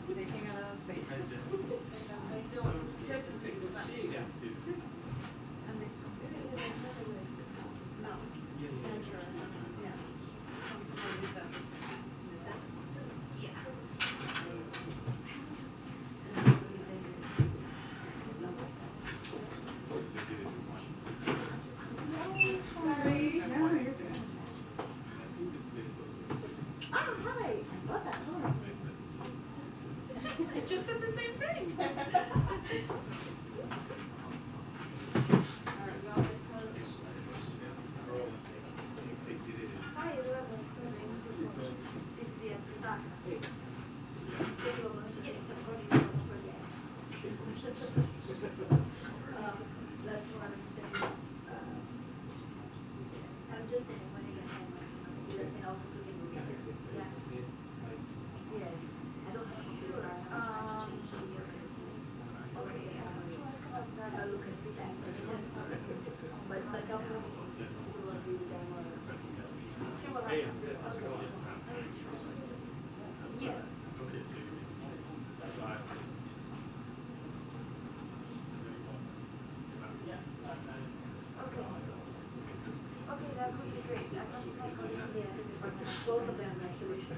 Taking out of space. I don't typically do that. And they no. Center. Yeah. Something like that. Yeah. Sorry. No, you're good. Oh, hi. I love that. I just said the same thing. Hi everyone, so this is the dark. Yes, of course, don't forget. Last one, I'm just saying when I get home, and also cooking movies. Yeah. Yes. I don't have a computer. I have to change the okay. I'll look at the text. But the couple of people will be with them or she will have yes. Okay, so you five. Okay. Okay, that would be great. I thought my colleague in the other department, both of them actually. I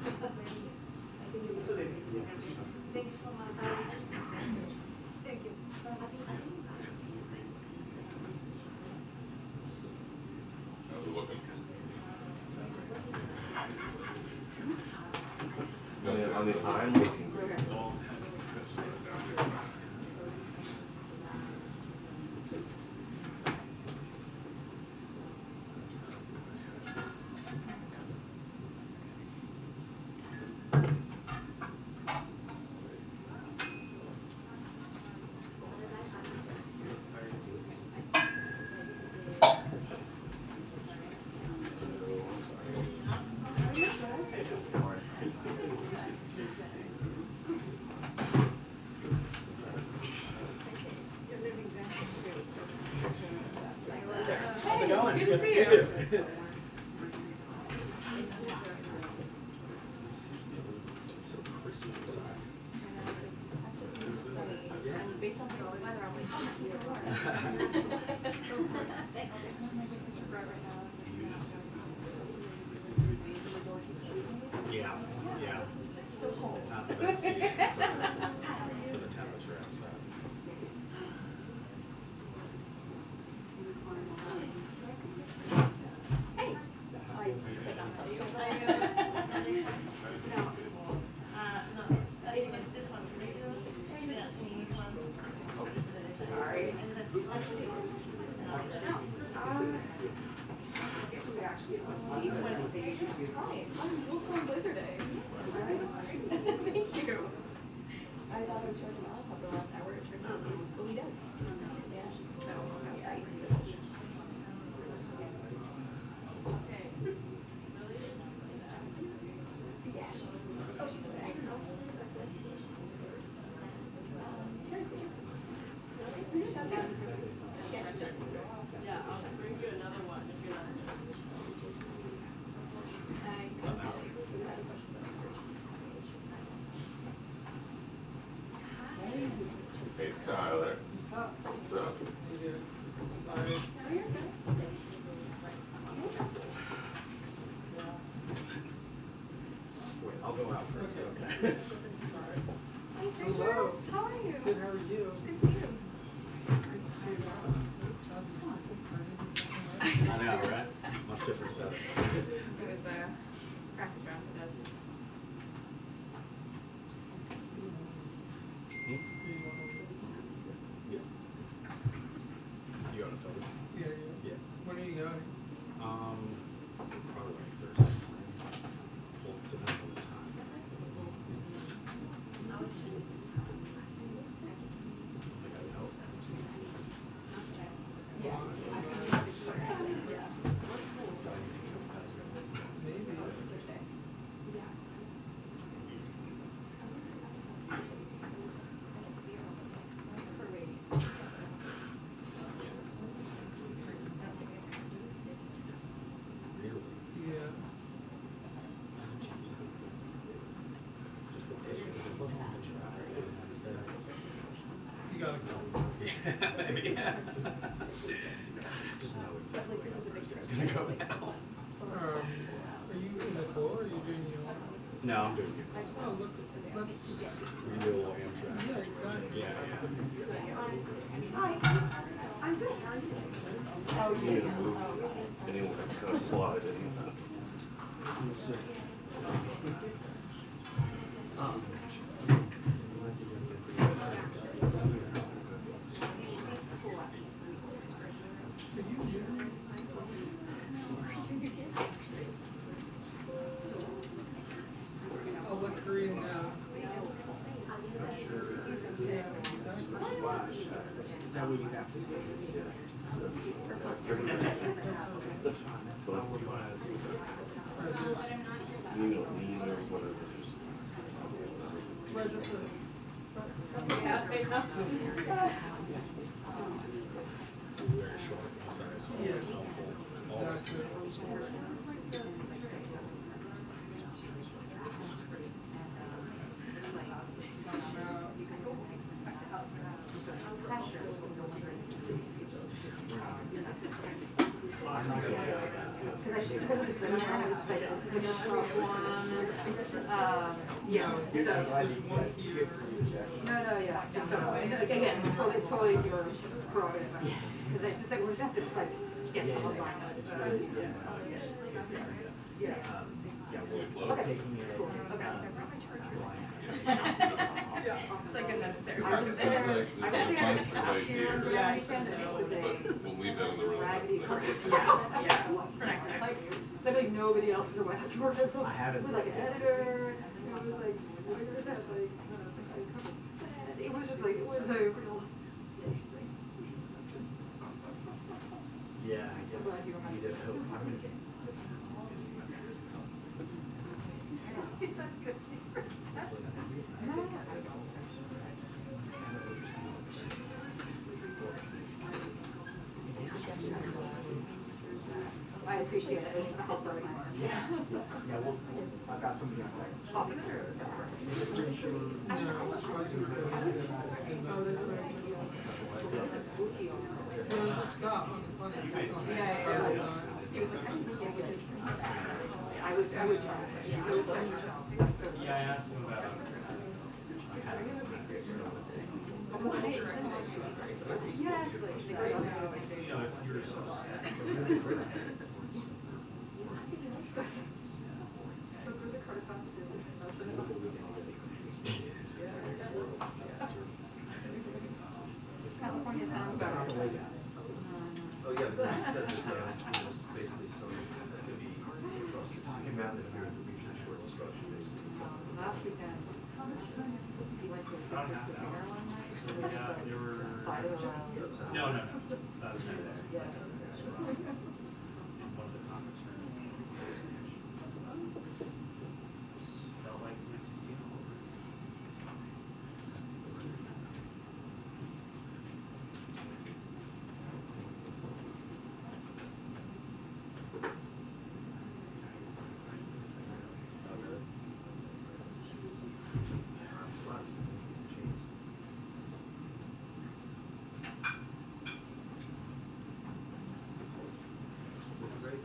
think it would be great. Thank you so much. Thank you. How's it looking? I mean, I'm looking good. How's it going? Good to see you. So crispy inside. And based on the weather, I'm like, oh, this is so warm. Yeah, yeah. It's still cold. Not the best seating for the temperature outside. Hey. I could not tell you. No, no, I think it's this one. Can you do this? Yeah, this one. Sorry. And then actually, I guess we were actually supposed to leave Wednesday. Hi, I'm Wilton Blizzard Day. Thank you. I thought I was charging my laptop for the last hour. It turns out it's fully dead. Yeah. So I was crazy with it. okay. Yeah, oh, she's okay. That's yours. Yeah, that's it. Yeah, I'll bring you another one if you're not. Hey, Tyler. What's up? Sorry. Wait, I'll go out first. Okay. Hello. How are you? Good, how are you? Good to see you. Great to see you. I know, right? Much different setup. It was a practice round with us. Yeah. You going to Philly? Yeah. Yeah. When are you going? Probably like Thursday morning. Well, depending on the time. Like I know. Yeah. Maybe. Maybe. Just know exactly Like, this is a big it's trip. gonna go now. Are you in the floor or are you doing your own? No, I'm doing it. I just Oh, want to let's, We can do a little Amtrak Yeah, situation. exactly. Yeah, Hi, I'm good, how are you? Oh, You need to move anywhere, kind of slide in. I'll let Karine know. Yeah, Is that what you have to say? Nino, whatever. Register. Very short, concise, always Yes. helpful, always Exactly. commendable. So because of the good one, it was just like, this is a tough one. Yeah. No, yeah, just so, again, it's totally your prerogative. Because it's just like, we're just have to like get some of mine. Yeah. Okay, cool, okay. It's like a necessary. I was there last year on the weekend and it was But we'll leave that in the room. raggedy carpet. Yeah, for next time. Like nobody else is aware to work. It was like an editor, it was like, lawyers had like, it was just like, it was a real. yeah, I guess you just hope. I'm gonna get. I appreciate it, it's the help already. Yeah, well, I've got somebody on deck. Awesome. No, it's fine. Oh, that's right. No, Scott on the phone. Yeah. He was like, I didn't think it was. I would charge. I would charge. Yeah, I asked him about. Yes, like, You know, if you're so sad. California sounds better. Oh, yeah, because you said that there's basically some that could be trusted. Talking about that you're usually short instruction, basically. Last weekend, he went to a dinner one night, so we just like sided around. No. That was never there. Yeah. In one of the conference rooms. Felt like 2016 all over. It's great.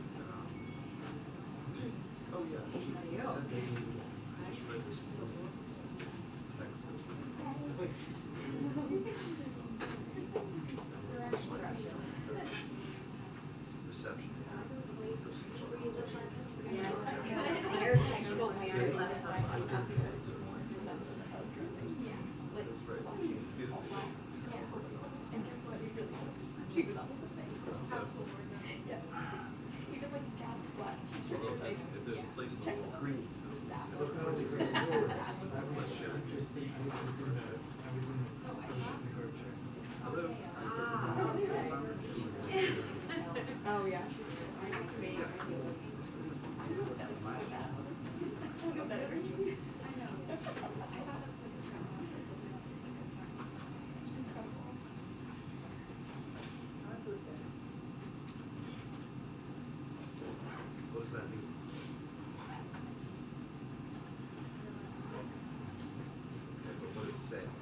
Oh, yeah, she said they just read this morning. Reception. Claire's told me I left. That's right. Beautiful. And guess what? It really sucked. She was almost the thing. Yes. Even like Gap black t-shirt. Well, if there's a place in the world. Green. Oh yeah. What does that mean? Okay, but what does it say?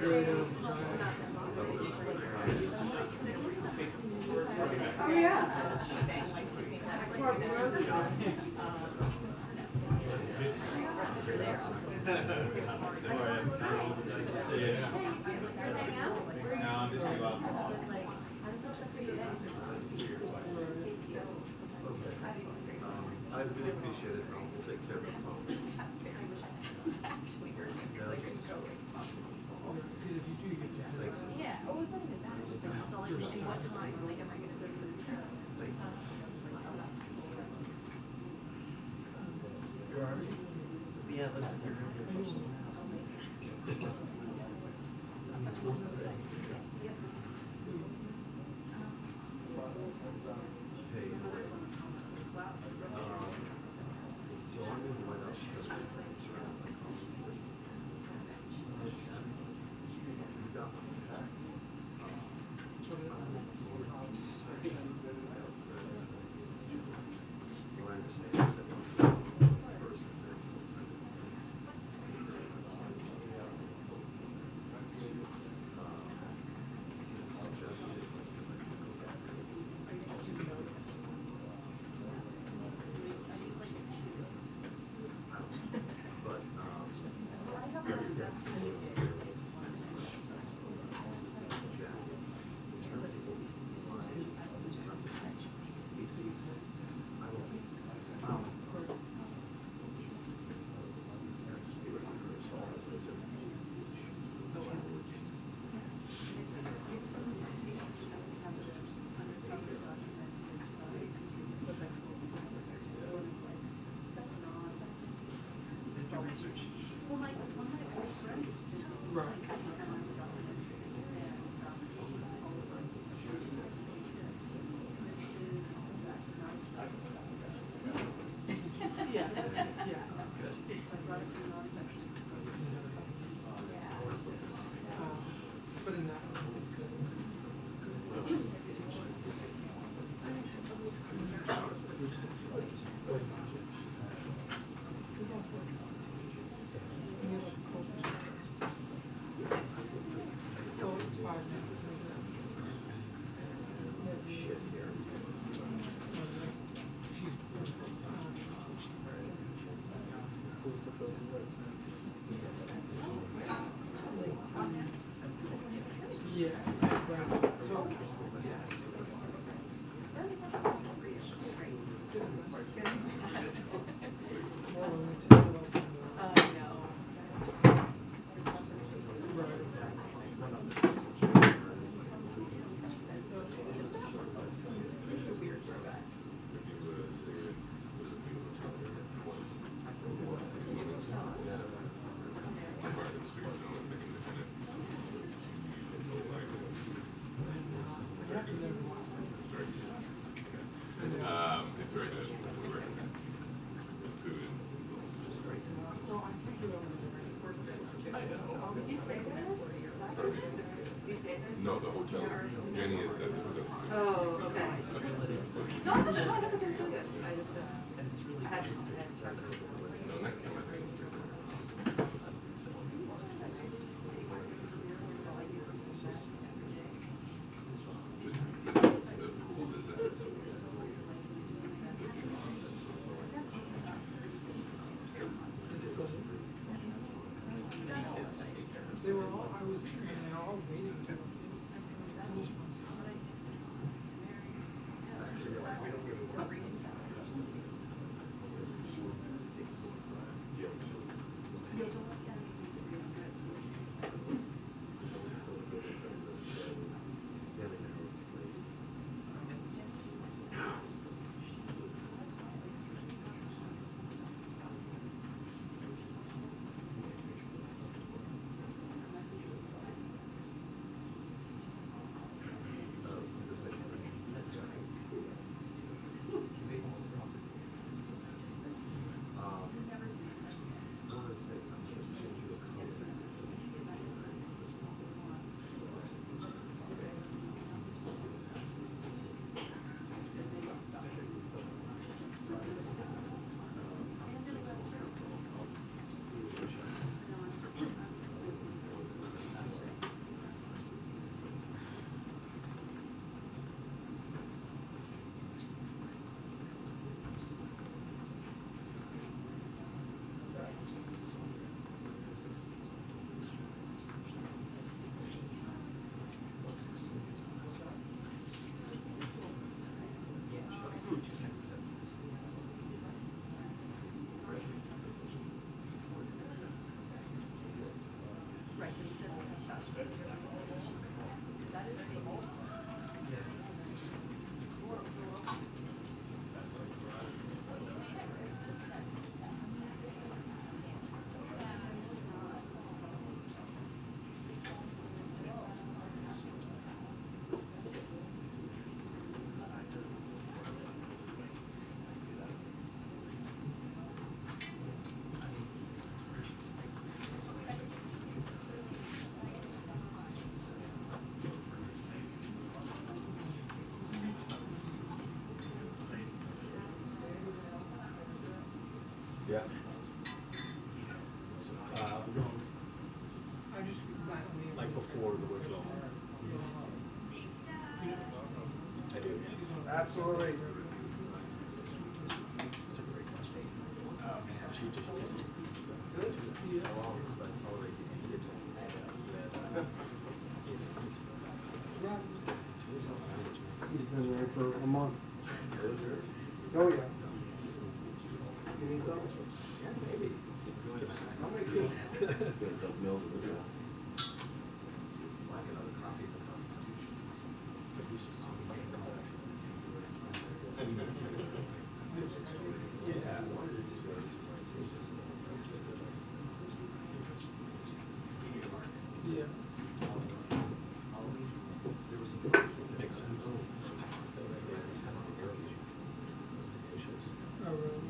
Oh, yeah. It's more rosy. I really appreciate it. We'll take care of the phone. Because if you do, you get to send Thanks. Yeah, oh, it's not even that, it's just like, it's all like, what time, like, am I gonna go to the show? Where are we? Yeah, listen, you're really unfortunate. Hey, so I'm in the White House because we're surrounded by colleagues here. You got one passed. I'm so sorry. What I understand is that first and then sometime but let's get Well, one of my old friends is like, Yeah. Yeah. But in that oh, it's 5 minutes. shit here. Yeah. So, It's very good. It's very good. Food and no, I can't get over there. Did you stay there? You stayed there? no, the hotel. Jenny has said that the Oh, okay. No, I thought it was really good. I just, And it's really I had to good. check. no, next time I think it's better. Just visit the pool design. They were all, I was, they were all waiting to finish myself. We don't really want to. Yeah. Like before the withdrawal. I do. Absolutely. That's a great question. She just Good? How long does that tolerate these kids? He's been there for a month. Those yours? Oh, yeah. You need some? Yeah, maybe. I'll make two. Doug Mills in the draft. It's like another copy of the Constitution. But he's just so mean about it. Yeah. Yeah. Makes sense. Oh, really?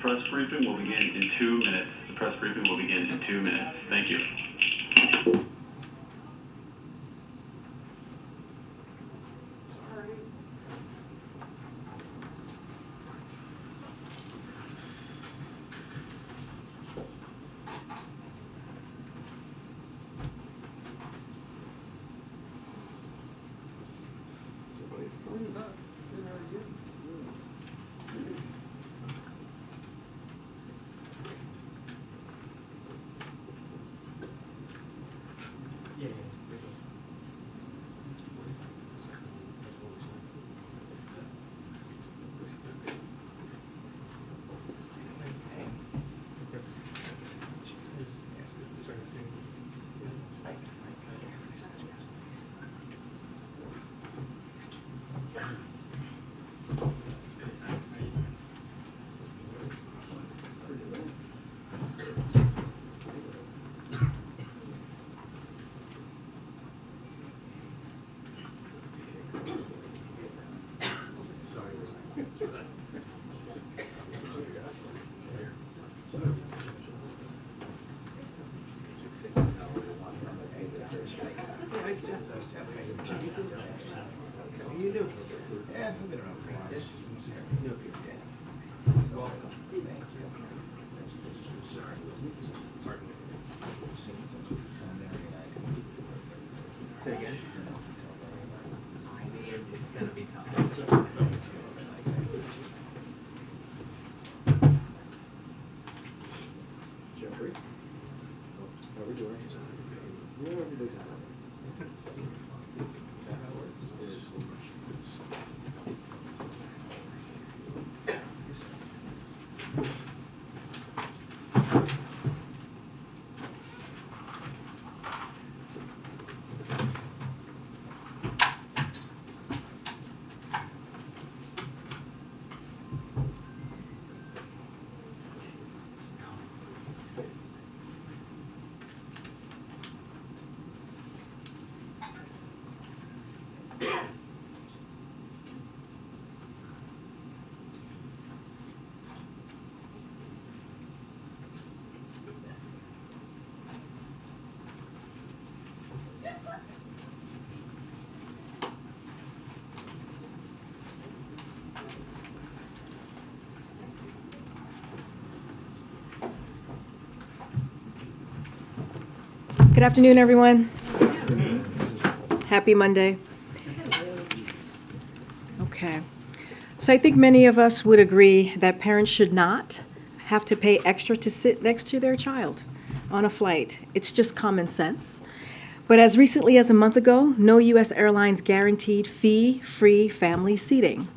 Press briefing will begin in 2 minutes. The press briefing will begin in 2 minutes. Thank you. What's up? Good, how are you? How you doing? Yeah, I've been around for a while. Yes. No, yeah. Welcome. Thank you. Sorry. Pardon me. Tell Mary and I to. Say again? Tell Mary and I. It's gonna be tough. Jeffrey? How are we doing? Yeah, everybody's happy. Is that how it works? Good afternoon, everyone. Happy Monday. Okay. So I think many of us would agree that parents should not have to pay extra to sit next to their child on a flight. It's just common sense. But as recently as a month ago, no U.S. airlines guaranteed fee-free family seating.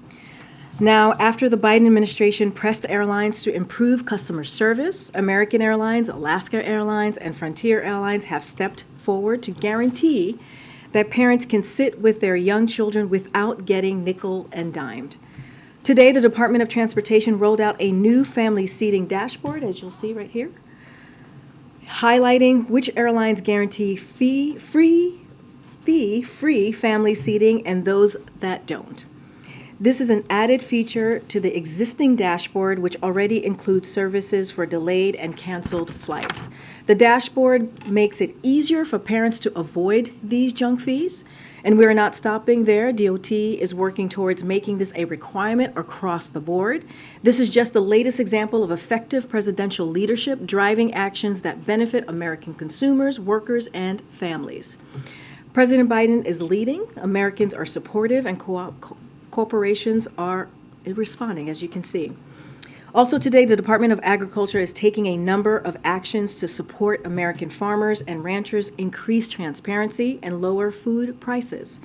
Now, after the Biden administration pressed airlines to improve customer service, American Airlines, Alaska Airlines, and Frontier Airlines have stepped forward to guarantee that parents can sit with their young children without getting nickel and dimed. Today, the Department of Transportation rolled out a new family seating dashboard, as you'll see right here, highlighting which airlines guarantee fee-free family seating and those that don't. This is an added feature to the existing dashboard, which already includes services for delayed and canceled flights. The dashboard makes it easier for parents to avoid these junk fees, and we're not stopping there. DOT is working towards making this a requirement across the board. This is just the latest example of effective presidential leadership driving actions that benefit American consumers, workers, and families. President Biden is leading. Americans are supportive, and corporations are responding, as you can see. Also today, the Department of Agriculture is taking a number of actions to support American farmers and ranchers, increase transparency, and lower food prices.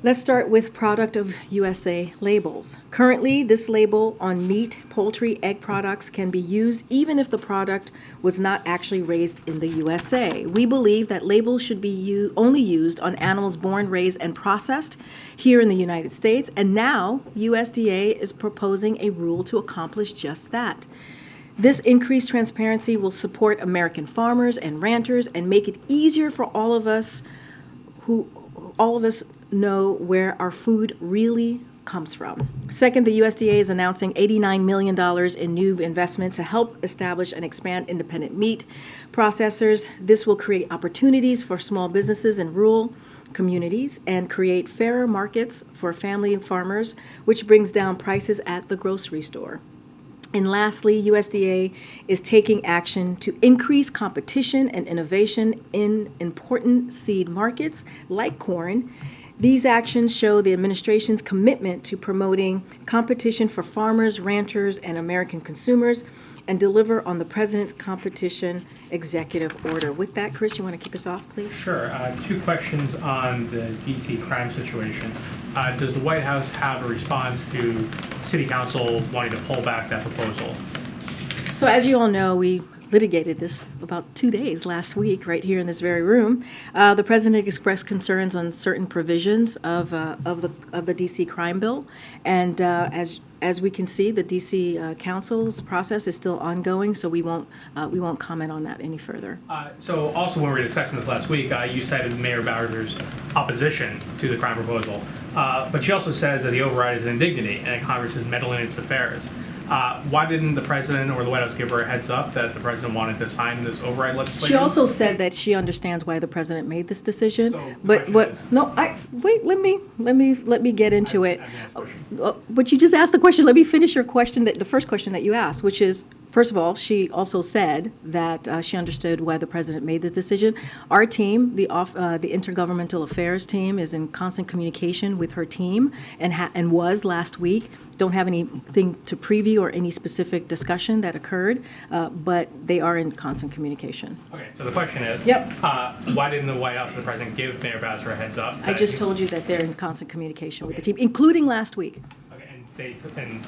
Let's start with Product of USA labels. Currently, this label on meat, poultry, egg products can be used even if the product was not actually raised in the USA. We believe that labels should be only used on animals born, raised, and processed here in the United States, and now USDA is proposing a rule to accomplish just that. This increased transparency will support American farmers and ranchers and make it easier for all of us know where our food really comes from. Second, the USDA is announcing $89 million in new investment to help establish and expand independent meat processors. This will create opportunities for small businesses in rural communities and create fairer markets for family farmers, which brings down prices at the grocery store. And lastly, USDA is taking action to increase competition and innovation in important seed markets like corn. These actions show the administration's commitment to promoting competition for farmers, ranchers, and American consumers, and deliver on the President's competition executive order. With that, Chris, you want to kick us off, please? Sure. Two questions on the D.C. crime situation. Does the White House have a response to City Council wanting to pull back that proposal? So as you all know, we litigated this about 2 days last week right here in this very room. The President expressed concerns on certain provisions of the D.C. crime bill, and as we can see, the D.C. Council's process is still ongoing, so we won't comment on that any further. So also when we were discussing this last week, you cited Mayor Bowser's opposition to the crime proposal, but she also says that the override is an indignity and that Congress is meddling in its affairs. Why didn't the President or the White House give her a heads up that the President wanted to sign this override legislation? She also said that she understands why the President made this decision. So but let me get into it. But you just asked the question. Let me finish your question, the first question that you asked, which is, first of all, she also said that she understood why the President made the decision. Our team, the Intergovernmental Affairs team, is in constant communication with her team and was last week. Don't have anything to preview or any specific discussion that occurred, but they are in constant communication. Okay, so the question is, yep. Why didn't the White House or the President give Mayor Bowser a heads up? I just told you that they're in constant communication with the team, including last week. Okay,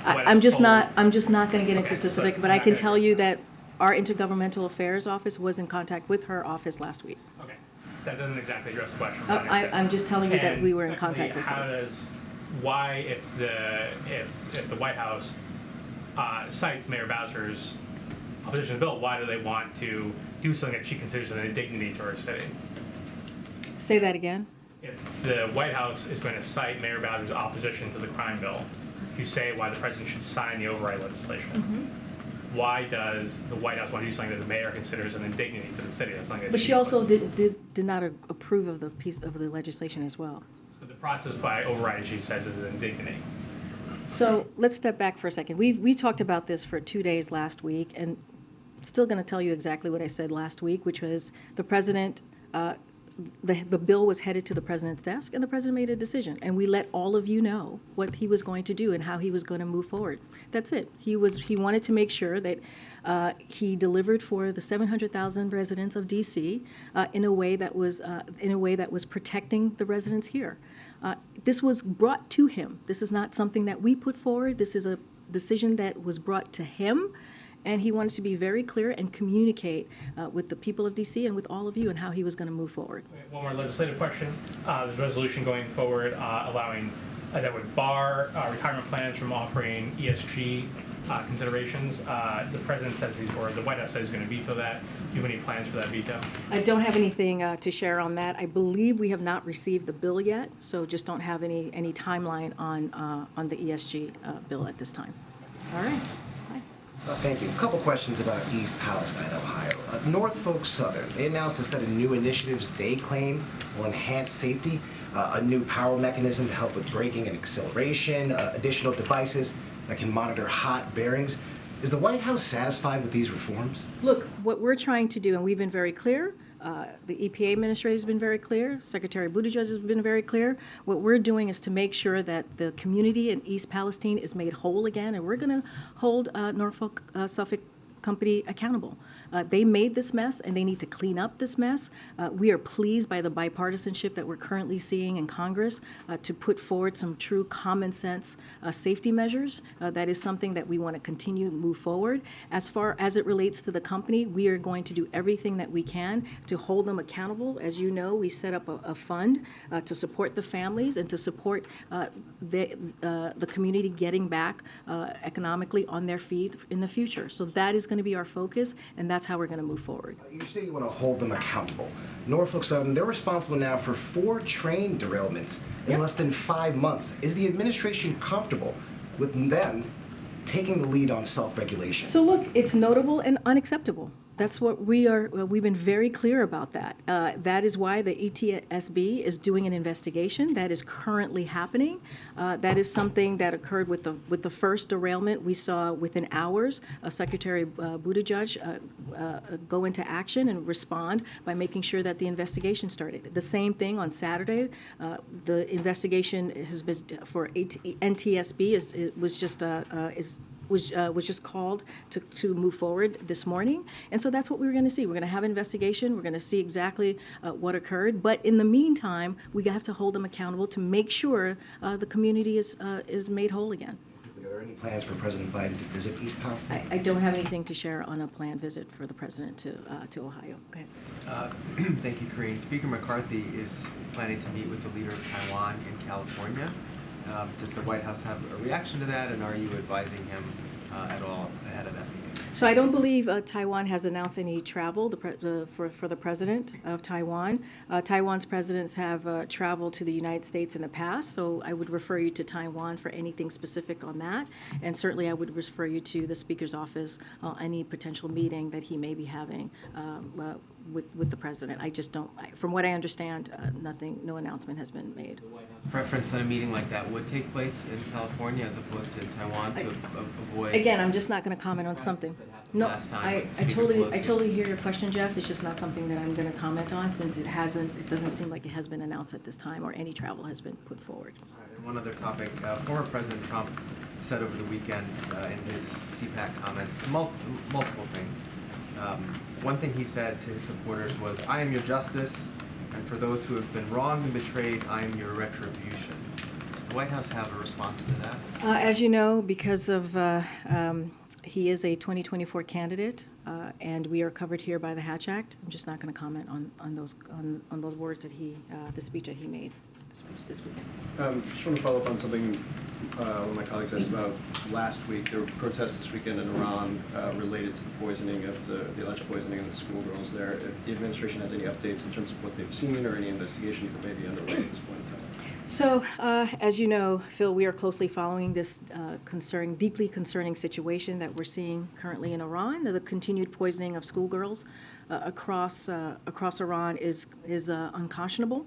I'm just not going to get into specific, but I can tell you that our Intergovernmental Affairs office was in contact with her office last week. Okay, that doesn't exactly address the question. I'm just telling you that we were in contact with her. Why, if the White House cites Mayor Bowser's opposition to the bill, why do they want to do something that she considers an indignity to our city? Say that again. If the White House is going to cite Mayor Bowser's opposition to the crime bill to say why the President should sign the override legislation, why does the White House want to do something that the mayor considers an indignity to the city? That's something that but she also did not approve of the piece of the legislation as well. But the process by override, she says, is an indignity. So let's step back for a second. We talked about this for 2 days last week, and still going to tell you exactly what I said last week, which was the President the bill was headed to the president's desk, and the president made a decision, and we let all of you know what he was going to do and how he was going to move forward. That's it. He wanted to make sure that he delivered for the 700,000 residents of D.C. In a way that was protecting the residents here. This was brought to him. This is not something that we put forward. This is a decision that was brought to him. And he wanted to be very clear and communicate with the people of D.C. and with all of you and how he was going to move forward. One more legislative question. There's a resolution going forward allowing that would bar retirement plans from offering ESG considerations. The president says or the White House says he's going to veto that. Do you have any plans for that veto? I don't have anything to share on that. I believe we have not received the bill yet, so just don't have any timeline on the ESG bill at this time. All right. Thank you. A couple questions about East Palestine, Ohio. Norfolk Southern, they announced a set of new initiatives they claim will enhance safety, a new power mechanism to help with braking and acceleration, additional devices that can monitor hot bearings. Is the White House satisfied with these reforms? Look, what we're trying to do, and we've been very clear, the EPA administrator has been very clear, Secretary Buttigieg has been very clear. What we're doing is to make sure that the community in East Palestine is made whole again, and we're going to hold Norfolk Suffolk Company accountable. They made this mess, and they need to clean up this mess. We are pleased by the bipartisanship that we're currently seeing in Congress to put forward some true common sense safety measures. That is something that we want to continue to move forward. As far as it relates to the company, we are going to do everything that we can to hold them accountable. As you know, we set up a fund to support the families and to support the community getting back economically on their feet in the future. So that is going to be our focus, and that's how we're going to move forward. You say you want to hold them accountable. Norfolk Southern, they're responsible now for 4 train derailments in less than 5 months. Is the administration comfortable with them taking the lead on self-regulation? So look, it's notable and unacceptable. That's what we've been very clear about that. That is why the ETSB is doing an investigation that is currently happening. That is something that occurred with the first derailment. We saw within hours Secretary Buttigieg go into action and respond by making sure that the investigation started. The same thing on Saturday. The investigation has been for NTSB was just called to move forward this morning. And so that's what we're going to see. We're going to have an investigation. We're going to see exactly what occurred. But in the meantime, we have to hold them accountable to make sure the community is made whole again. Are there any plans for President Biden to visit East Palestine? I don't have anything to share on a planned visit for the president to Ohio. Okay. Thank you, Karine. Speaker McCarthy is planning to meet with the leader of Taiwan in California. Does the White House have a reaction to that, and are you advising him at all ahead of that meeting? So I don't believe Taiwan has announced any travel for the president of Taiwan. Taiwan's presidents have traveled to the United States in the past, so I would refer you to Taiwan for anything specific on that. And certainly I would refer you to the Speaker's office any potential meeting that he may be having with the president. I just don't, from what I understand, no announcement has been made. Preference that a meeting like that would take place in California as opposed to Taiwan to avoid... Again, I'm just not going to comment on something. No, I totally hear your question, Jeff. It's just not something that I'm going to comment on since it doesn't seem like it has been announced at this time or any travel has been put forward. All right, and one other topic. Former President Trump said over the weekend in his CPAC comments multiple things. One thing he said to his supporters was, "I am your justice, and for those who have been wronged and betrayed, I am your retribution." Does the White House have a response to that? As you know, because of he is a 2024 candidate, and we are covered here by the Hatch Act. I'm just not going to comment on those words that the speech that he made this weekend. Just want to follow up on something one of my colleagues asked about last week. There were protests this weekend in Iran related to the poisoning of the alleged poisoning of the schoolgirls there. If the administration has any updates in terms of what they've seen or any investigations that may be underway at this point in time. So, as you know, Phil, we are closely following this deeply concerning situation that we're seeing currently in Iran. The continued poisoning of schoolgirls across Iran is unconscionable.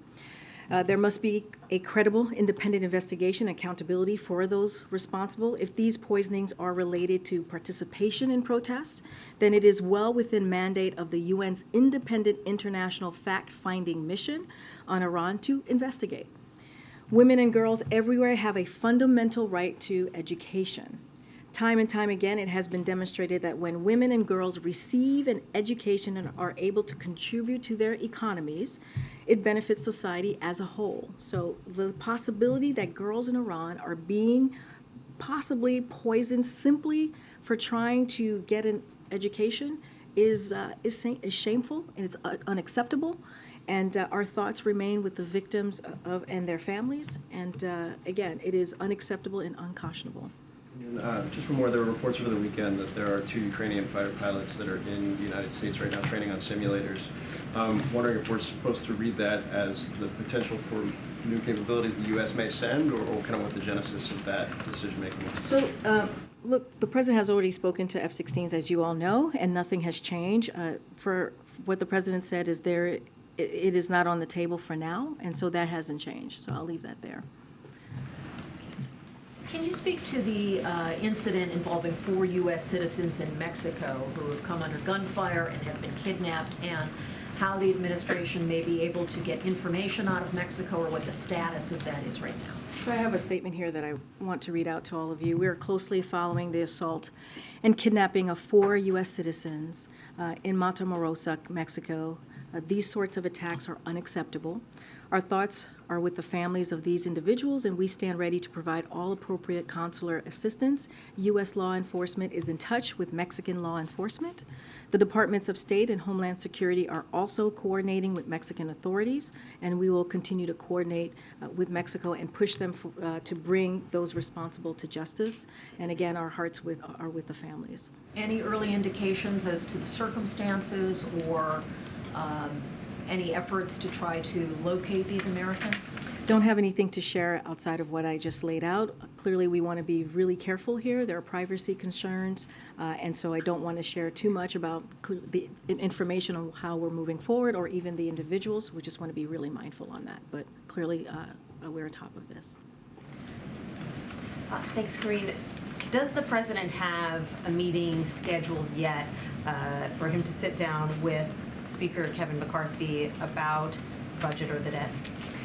There must be a credible, independent investigation and accountability for those responsible. If these poisonings are related to participation in protest, then it is well within mandate of the UN's independent international fact-finding mission on Iran to investigate. Women and girls everywhere have a fundamental right to education. Time and time again, it has been demonstrated that when women and girls receive an education and are able to contribute to their economies, it benefits society as a whole. So the possibility that girls in Iran are being possibly poisoned simply for trying to get an education is shameful and it's unacceptable. And our thoughts remain with the victims and their families. And again, it is unacceptable and unconscionable. And just one more, there were reports over the weekend that there are 2 Ukrainian fighter pilots that are in the United States right now training on simulators. Wondering if we're supposed to read that as the potential for new capabilities the U.S. may send, or kind of what the genesis of that decision-making is? So, look, the President has already spoken to F-16s, as you all know, and nothing has changed. For what the President said is it is not on the table for now, and so that hasn't changed. So I'll leave that there. Can you speak to the incident involving 4 U.S. citizens in Mexico who have come under gunfire and have been kidnapped, and how the administration may be able to get information out of Mexico, or what the status of that is right now? So I have a statement here that I want to read out to all of you. We are closely following the assault and kidnapping of 4 U.S. citizens in Matamoros, Mexico. These sorts of attacks are unacceptable. Our thoughts are with the families of these individuals, and we stand ready to provide all appropriate consular assistance. U.S. law enforcement is in touch with Mexican law enforcement. The Departments of State and Homeland Security are also coordinating with Mexican authorities, and we will continue to coordinate with Mexico and push them to bring those responsible to justice. And again, our hearts are with the families. Any early indications as to the circumstances, or any efforts to try to locate these Americans? Don't have anything to share outside of what I just laid out. Clearly, we want to be really careful here. There are privacy concerns, and so I don't want to share too much about the information on how we're moving forward, or even the individuals. We just want to be really mindful on that. But clearly, we're on top of this. Thanks, Karine. Does the President have a meeting scheduled yet for him to sit down with Speaker Kevin McCarthy about budget or the debt?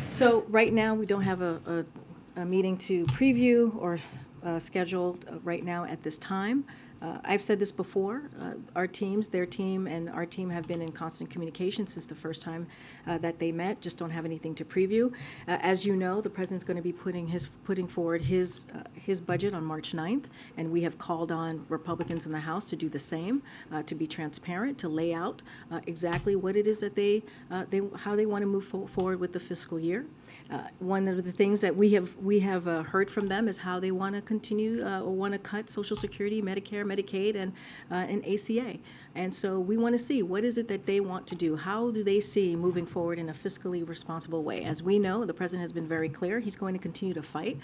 So right now, we don't have a meeting to preview or scheduled right now at this time. I've said this before, our teams, their team, and our team have been in constant communication since the first time that they met, just don't have anything to preview. As you know, the President's going to be putting forward his budget on March 9th, and we have called on Republicans in the House to do the same, to be transparent, to lay out exactly what it is that how they want to move forward with the fiscal year. One of the things that we have heard from them is how they want to continue or want to cut Social Security, Medicare, Medicaid, and ACA. And so we want to see what is it that they want to do. How do they see moving forward in a fiscally responsible way? As we know, the President has been very clear. He's going to continue to fight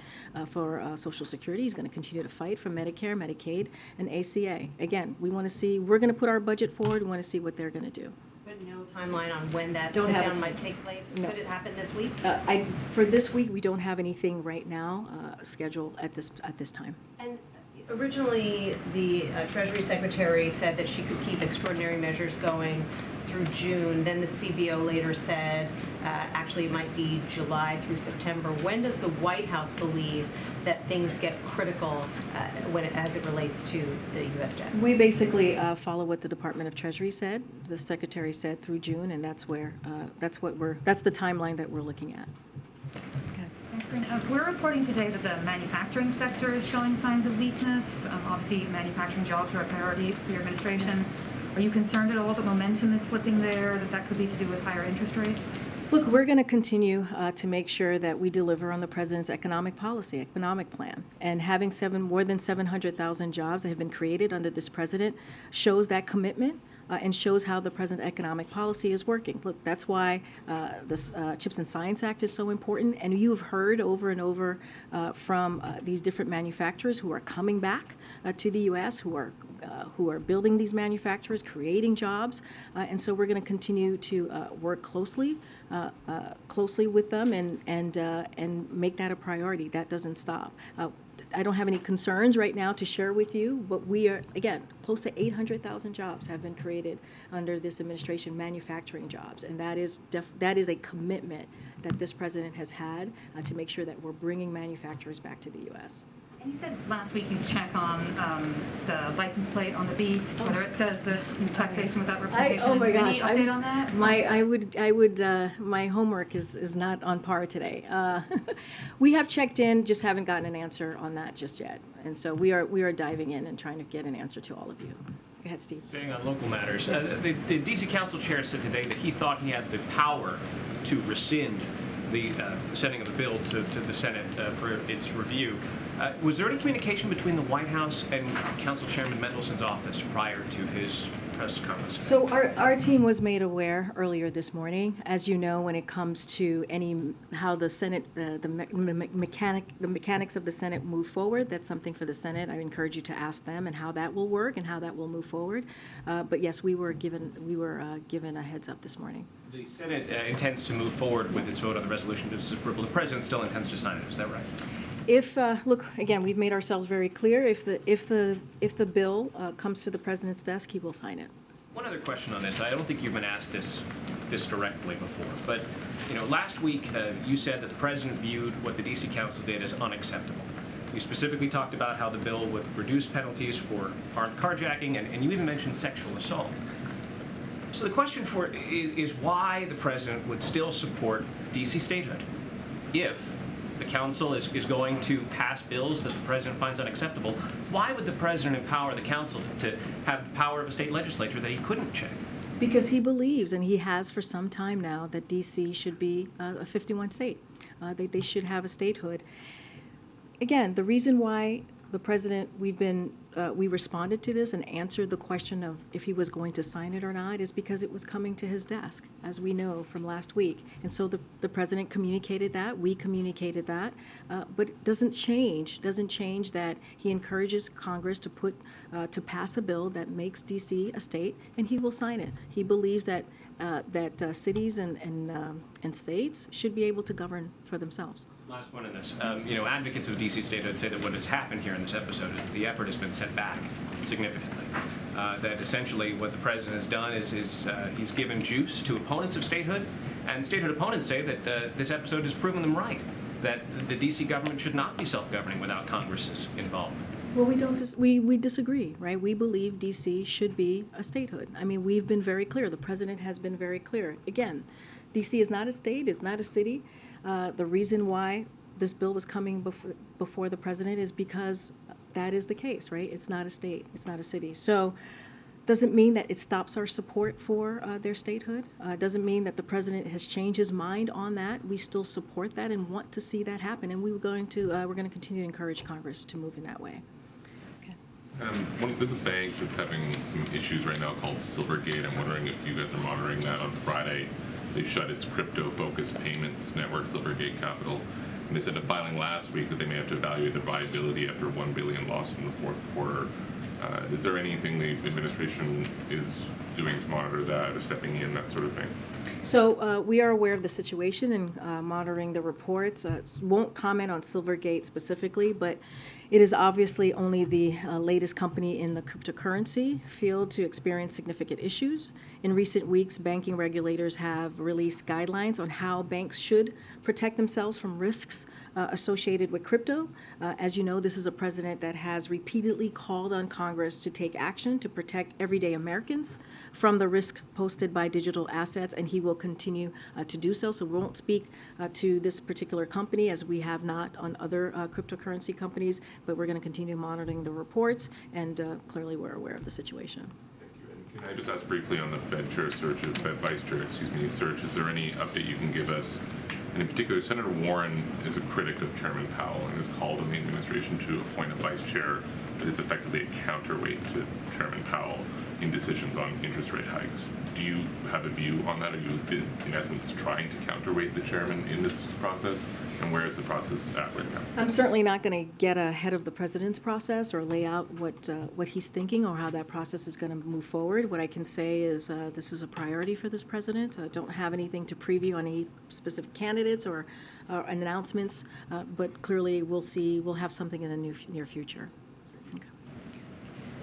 for Social Security. He's going to continue to fight for Medicare, Medicaid, and ACA. Again, we want to see, we're going to put our budget forward. We want to see what they're going to do. But no timeline on when that Don't have sit-down might take place? No. Could it happen this week? For this week, we don't have anything right now scheduled at this time. And originally, the Treasury Secretary said that she could keep extraordinary measures going through June. Then the CBO later said actually it might be July through September. When does the White House believe that things get critical as it relates to the U.S. debt? We basically follow what the Department of Treasury said. The Secretary said through June, and that's the timeline that we're looking at. We're reporting today that the manufacturing sector is showing signs of weakness. Obviously, manufacturing jobs are a priority for your administration. Are you concerned at all that momentum is slipping there, that could be to do with higher interest rates? Look, we're going to continue to make sure that we deliver on the President's economic policy, economic plan. And having more than 700,000 jobs that have been created under this President shows that commitment. And shows how the President's economic policy is working. Look, that's why this Chips and Science Act is so important. And you've heard over and over from these different manufacturers who are coming back to the U.S., who are building these manufacturers, creating jobs. And so we're going to continue to work closely closely with them and make that a priority. That doesn't stop. I don't have any concerns right now to share with you, but we are, again, close to 800,000 jobs have been created under this administration, manufacturing jobs, and that is a commitment that this president has had to make sure that we're bringing manufacturers back to the U.S. And you said last week you check on the license plate on the beast, whether it says that taxation without representation. Oh my gosh! Any update on that? My homework is not on par today. We have checked in, just haven't gotten an answer on that just yet, and so we are diving in and trying to get an answer to all of you. Go ahead, Steve. Staying on local matters, the D.C. Council chair said today that he thought he had the power to rescind the sending of the bill to the Senate for its review. Was there any communication between the White House and Council Chairman Mendelson's office prior to his press conference? So our team was made aware earlier this morning. As you know, when it comes to how the Senate, the mechanics of the Senate move forward, that's something for the Senate. I encourage you to ask them and how that will work and how that will move forward. But yes, we were given a heads up this morning. The Senate intends to move forward with its vote on the resolution to disapproval. The president still intends to sign it. Is that right? If look again, we've made ourselves very clear. If the bill comes to the president's desk, he will sign it. One other question on this. I don't think you've been asked this directly before, but last week you said that the president viewed what the D.C. Council did as unacceptable. You specifically talked about how the bill would reduce penalties for armed carjacking, and you even mentioned sexual assault. So the question is why the president would still support D.C. statehood if the council is going to pass bills that the president finds unacceptable. Why would the president empower the council to have the power of a state legislature that he couldn't check? Because he believes, and he has for some time now, that D.C. should be a 51 state. They should have a statehood. Again, the reason why the president, we responded to this and answered the question of if he was going to sign it or not is because it was coming to his desk, as we know from last week. And so the president communicated that, we communicated that, but it doesn't change that he encourages Congress to pass a bill that makes D.C. a state, and he will sign it. He believes that cities and states should be able to govern for themselves. Last one in this. Advocates of D.C. statehood say that what has happened here in this episode is that the effort has been set back significantly. That essentially what the president has done is he's given juice to opponents of statehood, and statehood opponents say that this episode has proven them right, that the D.C. government should not be self-governing without Congress's involvement. Well, we disagree, right? We believe D.C. should be a statehood. I mean, we've been very clear. The president has been very clear. Again, D.C. is not a state, it's not a city. The reason why this bill was coming before the president is because that is the case, right? It's not a state, it's not a city. So doesn't mean that it stops our support for their statehood. Doesn't mean that the president has changed his mind on that. We still support that and want to see that happen. And we're going to continue to encourage Congress to move in that way. There's a bank that's having some issues right now called Silvergate. I'm wondering if you guys are monitoring that. On Friday, they shut its crypto-focused payments network, Silvergate Capital. And they said in a filing last week that they may have to evaluate their viability after $1 billion lost in the fourth quarter. Is there anything the administration is doing to monitor that or stepping in, that sort of thing? So we are aware of the situation and monitoring the reports. Won't comment on Silvergate specifically, but it is obviously only the latest company in the cryptocurrency field to experience significant issues. In recent weeks, banking regulators have released guidelines on how banks should protect themselves from risks associated with crypto. As you know, this is a president that has repeatedly called on Congress to take action to protect everyday Americans from the risk posted by digital assets, and he will continue to do so. So we won't speak to this particular company, as we have not on other cryptocurrency companies, but we're going to continue monitoring the reports, and clearly we're aware of the situation. Thank you. And can I just ask briefly on the Fed chair search, Fed vice chair, search, is there any update you can give us And in particular, Senator Warren is a critic of Chairman Powell and has called on the administration to appoint a vice chair that is effectively a counterweight to Chairman Powell in decisions on interest rate hikes. Do you have a view on that? Are you, in essence, trying to counterweight the chairman in this process? And where is the process at right now? I'm certainly not going to get ahead of the president's process or lay out what he's thinking or how that process is going to move forward. What I can say is this is a priority for this president. I don't have anything to preview on any specific candidates or announcements, but clearly we'll have something in the near future.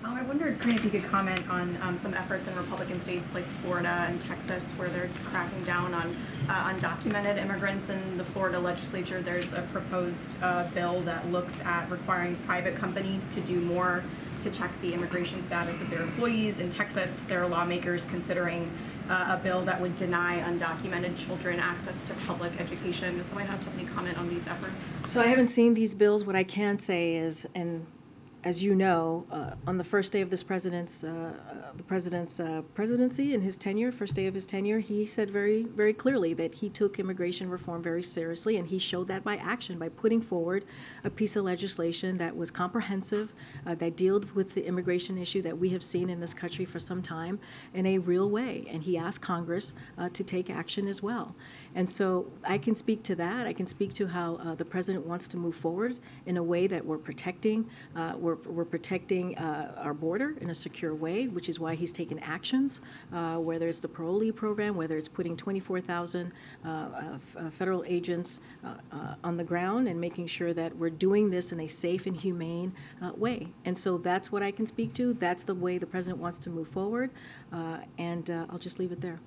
I wondered, Karine, if you could comment on some efforts in Republican states like Florida and Texas where they're cracking down on undocumented immigrants. In the Florida legislature, there's a proposed bill that looks at requiring private companies to do more to check the immigration status of their employees. In Texas, there are lawmakers considering a bill that would deny undocumented children access to public education. Does the White House have any comment on these efforts? So I haven't seen these bills. What I can say is, and as you know, on the first day of this president's presidency and his tenure, first day of his tenure, he said very, very clearly that he took immigration reform very seriously, and he showed that by action, by putting forward a piece of legislation that was comprehensive, that dealt with the immigration issue that we have seen in this country for some time in a real way. And he asked Congress to take action as well. And so I can speak to that. I can speak to how the president wants to move forward in a way that we're protecting our border in a secure way, which is why he's taken actions, whether it's the parolee program, whether it's putting 24,000 federal agents on the ground and making sure that we're doing this in a safe and humane way. And so that's what I can speak to. That's the way the president wants to move forward, and I'll just leave it there.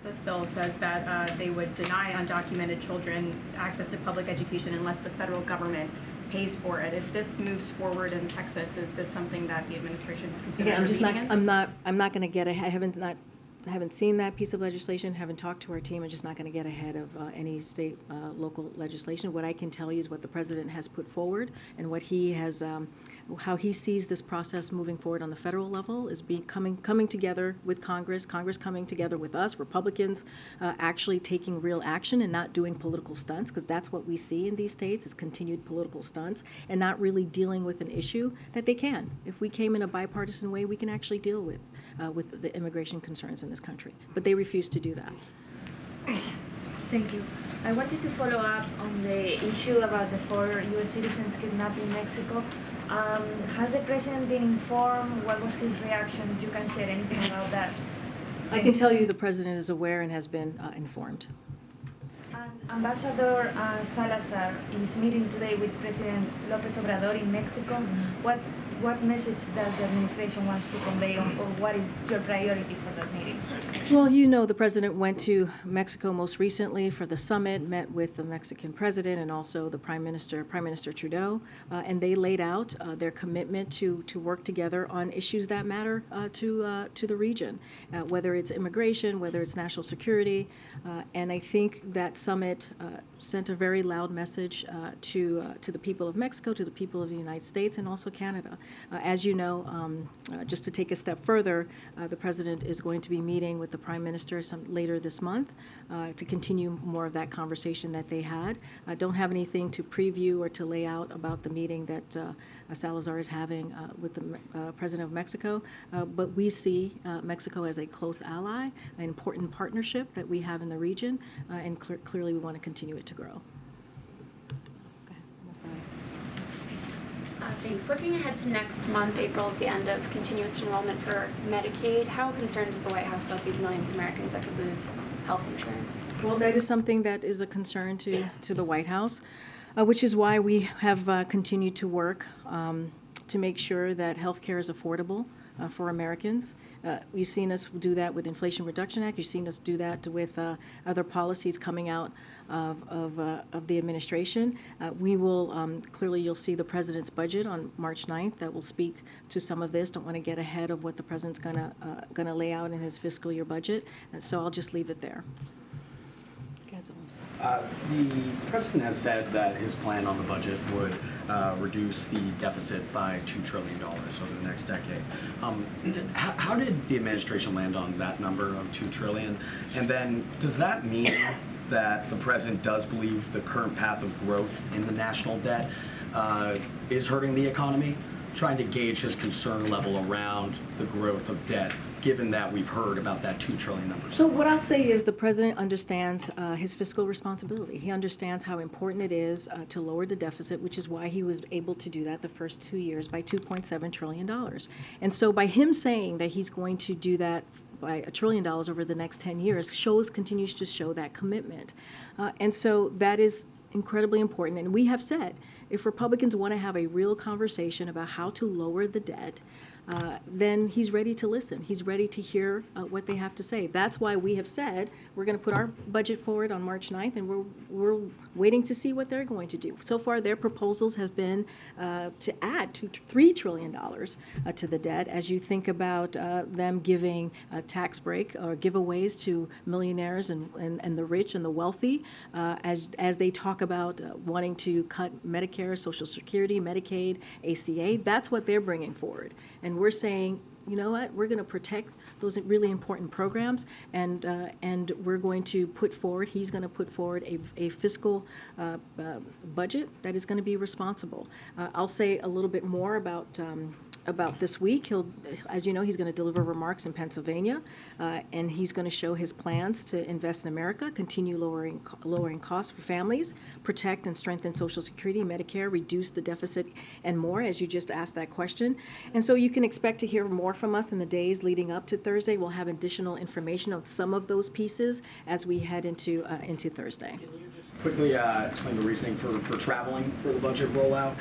The Texas bill says that they would deny undocumented children access to public education unless the federal government pays for it. If this moves forward in Texas, is this something that the administration would consider? Again, I'm not going to get ahead. I haven't seen that piece of legislation, haven't talked to our team. I'm just not going to get ahead of any state, local legislation. What I can tell you is what the president has put forward and what he has, how he sees this process moving forward on the federal level is coming together with Congress coming together with us, Republicans, actually taking real action and not doing political stunts, because that's what we see in these states is continued political stunts and not really dealing with an issue that they can. If we came in a bipartisan way, we can actually deal with the immigration concerns in this country, but they refuse to do that. Thank you. I wanted to follow up on the issue about the 4 U.S. citizens kidnapped in Mexico. Has the president been informed? What was his reaction? If you can share anything about that. I can tell you the president is aware and has been informed. Ambassador Salazar is meeting today with President López Obrador in Mexico. What message does the administration want to convey, or what is your priority for that meeting? Well, you know, the president went to Mexico most recently for the summit, met with the Mexican president and also the Prime Minister Trudeau, and they laid out their commitment to work together on issues that matter to the region, whether it's immigration, whether it's national security, and I think that summit sent a very loud message to the people of Mexico, to the people of the United States, and also Canada. As you know, just to take a step further, the president is going to be meeting with the Prime Minister later this month to continue more of that conversation that they had. I don't have anything to preview or to lay out about the meeting that Salazar is having with the President of Mexico, but we see Mexico as a close ally, an important partnership that we have in the region, and clearly we want to continue it to grow. Thanks. Looking ahead to next month, April is the end of continuous enrollment for Medicaid. How concerned is the White House about these millions of Americans that could lose health insurance? Well, that is something that is a concern to the White House, which is why we have continued to work to make sure that health care is affordable for Americans. You've seen us do that with Inflation Reduction Act. You've seen us do that with other policies coming out of the administration. We will, clearly you'll see the president's budget on March 9th that will speak to some of this. Don't want to get ahead of what the president's gonna lay out in his fiscal year budget. And so I'll just leave it there. The president has said that his plan on the budget would reduce the deficit by $2 trillion over the next decade. How did the administration land on that number of $2 trillion? And then does that mean that the president does believe the current path of growth in the national debt is hurting the economy? Trying to gauge his concern level around the growth of debt, given that we've heard about that $2 trillion number. So what I'll say is the president understands his fiscal responsibility. He understands how important it is to lower the deficit, which is why he was able to do that the first 2 years by $2.7 trillion. And so by him saying that he's going to do that by $1 trillion over the next 10 years continues to show that commitment. And so that is incredibly important. And we have said, if Republicans want to have a real conversation about how to lower the debt, then he's ready to listen. He's ready to hear what they have to say. That's why we have said we're going to put our budget forward on March 9th, and we're waiting to see what they're going to do. So far, their proposals have been to add $3 trillion to the debt. As you think about them giving a tax break or giveaways to millionaires and the rich and the wealthy, as they talk about wanting to cut Medicare, Social Security, Medicaid, ACA, that's what they're bringing forward. And we're saying, you know what, we're going to protect those really important programs, and we're going to put forward, he's going to put forward a fiscal budget that is going to be responsible. I'll say a little bit more about this week. As you know, he's going to deliver remarks in Pennsylvania, and he's going to show his plans to invest in America, continue lowering costs for families, protect and strengthen Social Security, Medicare, reduce the deficit, and more, as you just asked that question. And so you can expect to hear more from us in the days leading up to Thursday. We'll have additional information on some of those pieces as we head into Thursday. Quickly explain the reasoning for traveling for the budget rollout.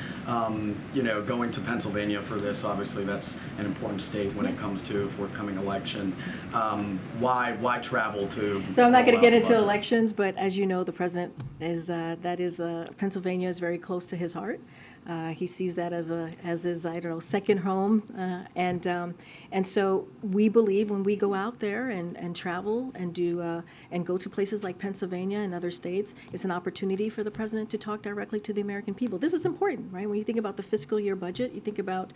You know, going to Pennsylvania for this, obviously that's an important state when it comes to a forthcoming election. Why travel to? So I'm not going to get into elections, but as you know, the president is Pennsylvania is very close to his heart. He sees that as his, I don't know, second home, and so we believe when we go out there and travel and do and go to places like Pennsylvania and other states, it's an opportunity for the president to talk directly to the American people. This is important, right? When you think about the fiscal year budget, you think about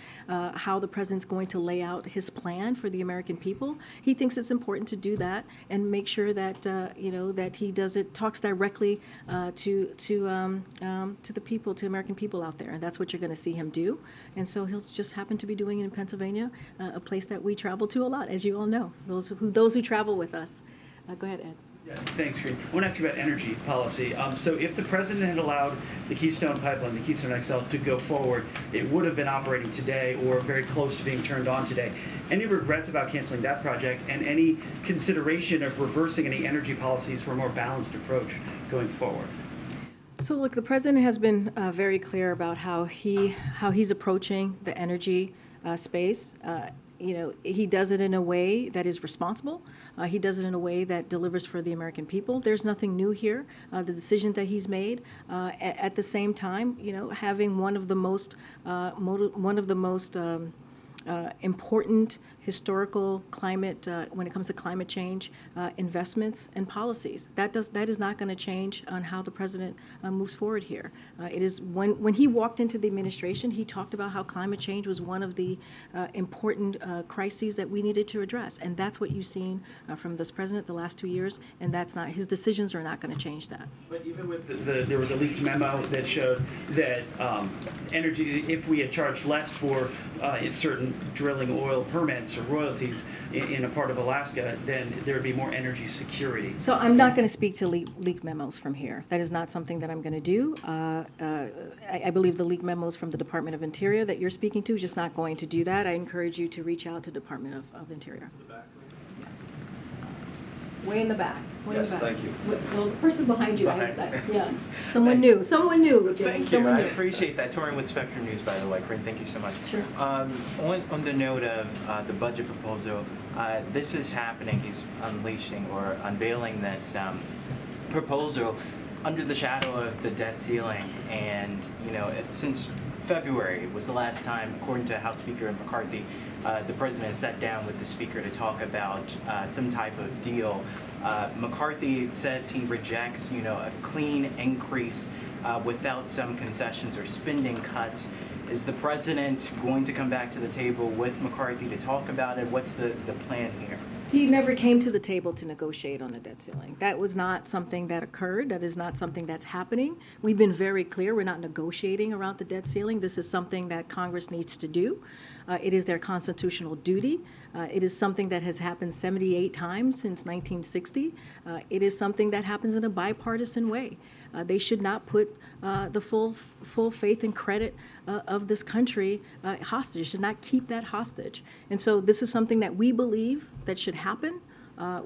how the president's going to lay out his plan for the American people. He thinks it's important to do that and make sure that that he talks directly to the people, to American people out there. And that's what you're going to see him do. And so he'll just happen to be doing it in Pennsylvania, a place that we travel to a lot, as you all know, those who travel with us. Go ahead, Ed. Yeah, thanks, Karine. I want to ask you about energy policy. So if the president had allowed the Keystone Pipeline, the Keystone XL, to go forward, it would have been operating today or very close to being turned on today. Any regrets about canceling that project, and any consideration of reversing any energy policies for a more balanced approach going forward? So look, the president has been very clear about how he's approaching the energy space. He does it in a way that is responsible. He does it in a way that delivers for the American people. There's nothing new here. The decision that he's made, at the same time, having one of the most important historical climate, when it comes to climate change, investments and policies. That is not going to change on how the president moves forward here. It is when he walked into the administration, he talked about how climate change was one of the important crises that we needed to address, and that's what you've seen from this president the last 2 years. And that's not, his decisions are not going to change that. But even with there was a leaked memo that showed that energy, if we had charged less for certain drilling oil permits or royalties in a part of Alaska, then there would be more energy security. So I'm not going to speak to leaked memos from here. That is not something that I'm going to do. I believe the leaked memos from the Department of Interior that you're speaking to is just not going to do that. I encourage you to reach out to Department of Interior. Way in the back. Yes, thank you. Well, the person behind you. Yes, someone new. Someone new. Thank you. I appreciate that. Touring with Spectrum News, by the way. Karine, thank you so much. Sure. On the note of the budget proposal, this is happening. He's unleashing or unveiling this proposal under the shadow of the debt ceiling, and since February was the last time, according to House Speaker McCarthy, the president has sat down with the speaker to talk about some type of deal. McCarthy says he rejects, a clean increase without some concessions or spending cuts. Is the president going to come back to the table with McCarthy to talk about it? What's the plan here? He never came to the table to negotiate on the debt ceiling. That was not something that occurred. That is not something that's happening. We've been very clear, we're not negotiating around the debt ceiling. This is something that Congress needs to do. It is their constitutional duty. It is something that has happened 78 times since 1960. It is something that happens in a bipartisan way. They should not put the full faith and credit of this country hostage, should not keep that hostage. And so this is something that we believe that should happen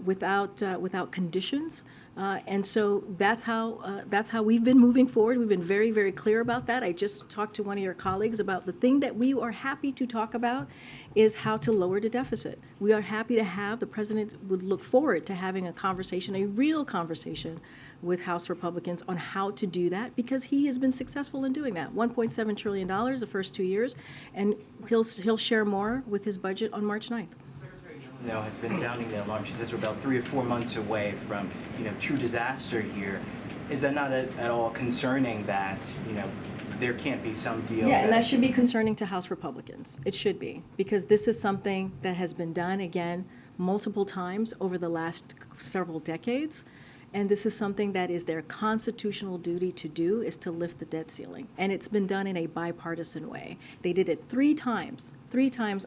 without conditions. And so that's how we've been moving forward. We've been very, very clear about that. I just talked to one of your colleagues about the thing that we are happy to talk about is how to lower the deficit. We are happy to have, the president would look forward to having a conversation, a real conversation with House Republicans on how to do that, because he has been successful in doing that. $1.7 trillion the first 2 years, and he'll share more with his budget on March 9th. Has been sounding the alarm. She says we're about 3 or 4 months away from, true disaster here. Is that not at all concerning that, there can't be some deal? Yeah, and that should be concerning to House Republicans. It should be, because this is something that has been done, again, multiple times over the last several decades. And this is something that is their constitutional duty to do, is to lift the debt ceiling. And it's been done in a bipartisan way. They did it 3 times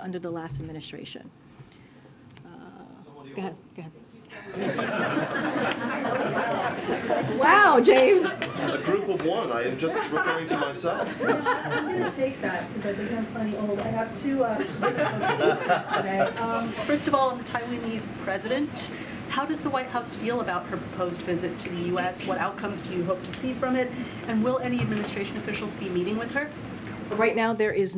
under the last administration. Go ahead. Wow, James. A group of one. I am just referring to myself. I'm going to take that because I think I'm plenty old. I have 2 questions today. First of all, on the Taiwanese president, how does the White House feel about her proposed visit to the U.S.? What outcomes do you hope to see from it? And will any administration officials be meeting with her? Right now, there is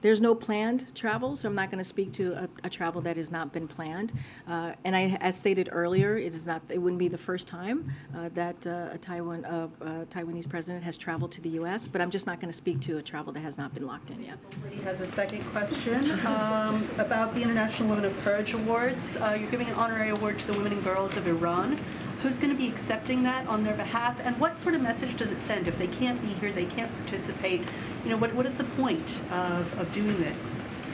there's no planned travel, so I'm not going to speak to a travel that has not been planned. And as stated earlier, it wouldn't be the first time that a Taiwanese president has traveled to the U.S., but I'm just not going to speak to a travel that has not been locked in yet. He has a second question about the International Women of Courage Awards. You're giving an honorary award to the women and girls of Iran. Who's going to be accepting that on their behalf, and what sort of message does it send if they can't be here, they can't participate? What is the point of doing this?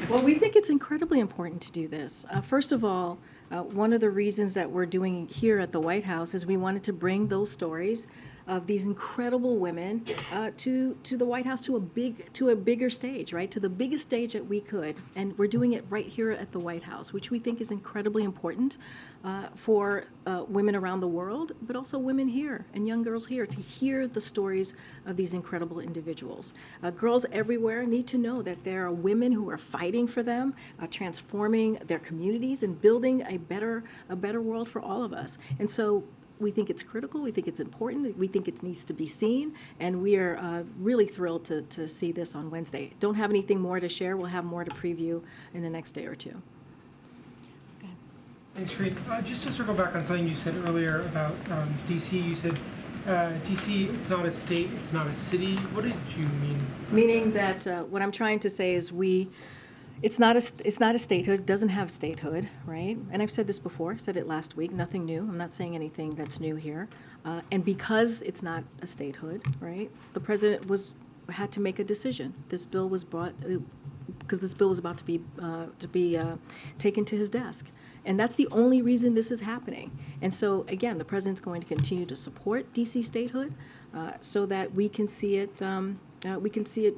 Well, we think it's incredibly important to do this. First of all, one of the reasons that we're doing it here at the White House is we wanted to bring those stories of these incredible women to the White House, to a bigger stage, right? To the biggest stage that we could, and we're doing it right here at the White House, which we think is incredibly important for women around the world, but also women here and young girls here to hear the stories of these incredible individuals. Girls everywhere need to know that there are women who are fighting for them, transforming their communities and building a better world for all of us. And so we think it's critical, we think it's important, we think it needs to be seen, and we are really thrilled to see this on Wednesday. Don't have anything more to share. We'll have more to preview in the next day or 2. Thanks, Karine. Just to circle back on something you said earlier about D.C., you said D.C., it's not a state, it's not a city. What did you mean? Meaning that what I'm trying to say is it's not a statehood, it doesn't have statehood, right? And I've said this before, said it last week, nothing new. I'm not saying anything that's new here. And because it's not a statehood, right, the president had to make a decision. This bill was brought because this bill was about to be taken to his desk. And that's the only reason this is happening. And so, again, the president's going to continue to support D.C. statehood so that we can see it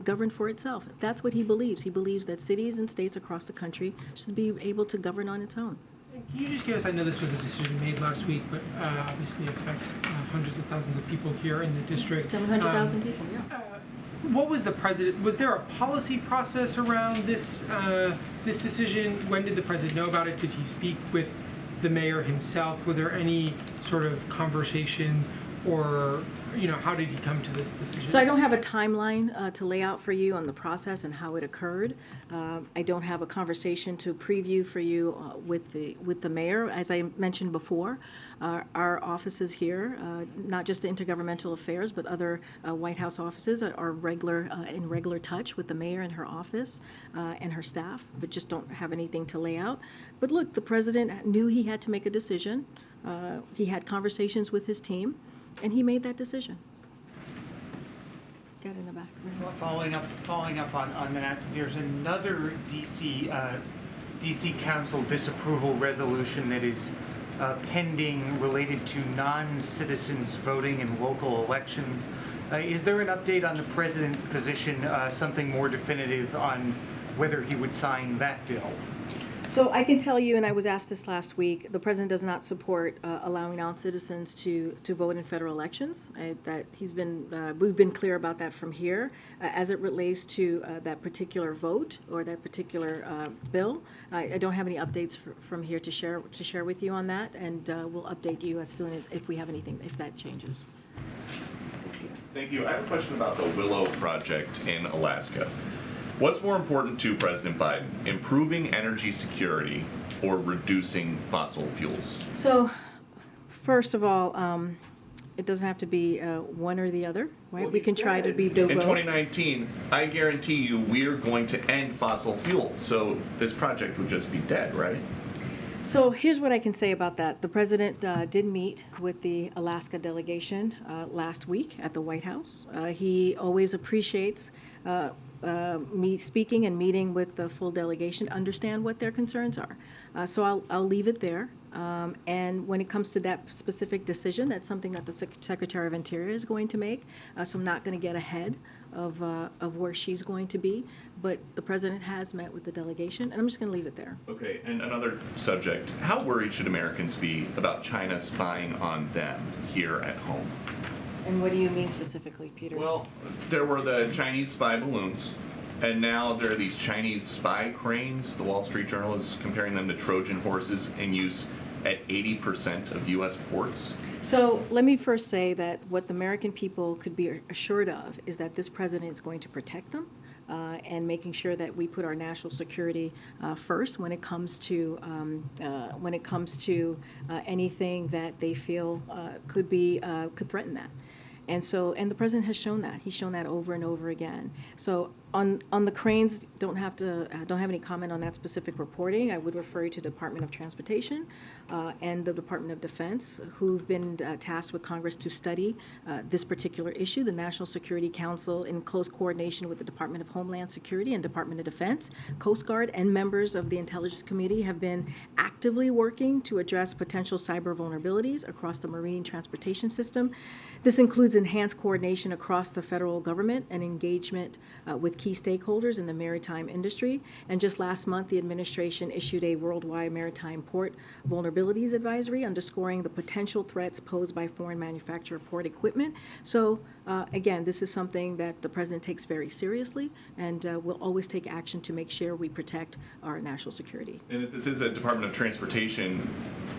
govern for itself. That's what he believes. He believes that cities and states across the country should be able to govern on its own. Can you just give us, I know this was a decision made last week, but obviously affects hundreds of thousands of people here in the district. 700,000 people, yeah. What was was there a policy process around this this decision? When did the president know about it? Did he speak with the mayor himself? Were there any sort of conversations or how did he come to this decision? So I don't have a timeline to lay out for you on the process and how it occurred. I don't have a conversation to preview for you with the mayor. As I mentioned before, our offices here, not just the Intergovernmental Affairs, but other White House offices are in regular touch with the mayor and her office and her staff, but just don't have anything to lay out. But look, the president knew he had to make a decision. He had conversations with his team, and he made that decision. Get in the back. Following up on that, there's another DC Council disapproval resolution that is pending related to non-citizens voting in local elections. Is there an update on the president's position, something more definitive on whether he would sign that bill? So I can tell you, and I was asked this last week, the president does not support allowing non-citizens to vote in federal elections. We've been clear about that from here. As it relates to that particular vote or that particular bill, I don't have any updates from here to share with you on that, and we'll update you as soon as if we have anything, if that changes. Thank you. I have a question about the Willow project in Alaska. What's more important to President Biden, improving energy security or reducing fossil fuels? So, first of all, it doesn't have to be one or the other, right? Well, we can try to be both. In 2019, I guarantee you we're going to end fossil fuel. So this project would just be dead, right? So here's what I can say about that. The president did meet with the Alaska delegation last week at the White House. He always appreciates me speaking and meeting with the full delegation, understand what their concerns are. So I'll leave it there. And when it comes to that specific decision, that's something that the Secretary of Interior is going to make. So I'm not going to get ahead of where she's going to be. But the president has met with the delegation, and I'm just going to leave it there. Okay, and another subject. How worried should Americans be about China spying on them here at home? And what do you mean specifically, Peter? Well, there were the Chinese spy balloons, and now there are these Chinese spy cranes. The Wall Street Journal is comparing them to Trojan horses in use at 80% of U.S. ports. So let me first say that what the American people could be assured of is that this president is going to protect them and making sure that we put our national security first when it comes to anything that they feel could threaten that. And the president has shown that. He's shown that over and over again. So on the cranes, don't have any comment on that specific reporting. I would refer you to the Department of Transportation and the Department of Defense, who've been tasked with Congress to study this particular issue. The National Security Council, in close coordination with the Department of Homeland Security and Department of Defense, Coast Guard, and members of the Intelligence Committee have been actively working to address potential cyber vulnerabilities across the marine transportation system. This includes enhanced coordination across the federal government and engagement with key stakeholders in the maritime industry. And just last month, the administration issued a worldwide maritime port vulnerabilities advisory underscoring the potential threats posed by foreign manufactured port equipment. So again, this is something that the president takes very seriously, and will always take action to make sure we protect our national security. And if this is a Department of Transportation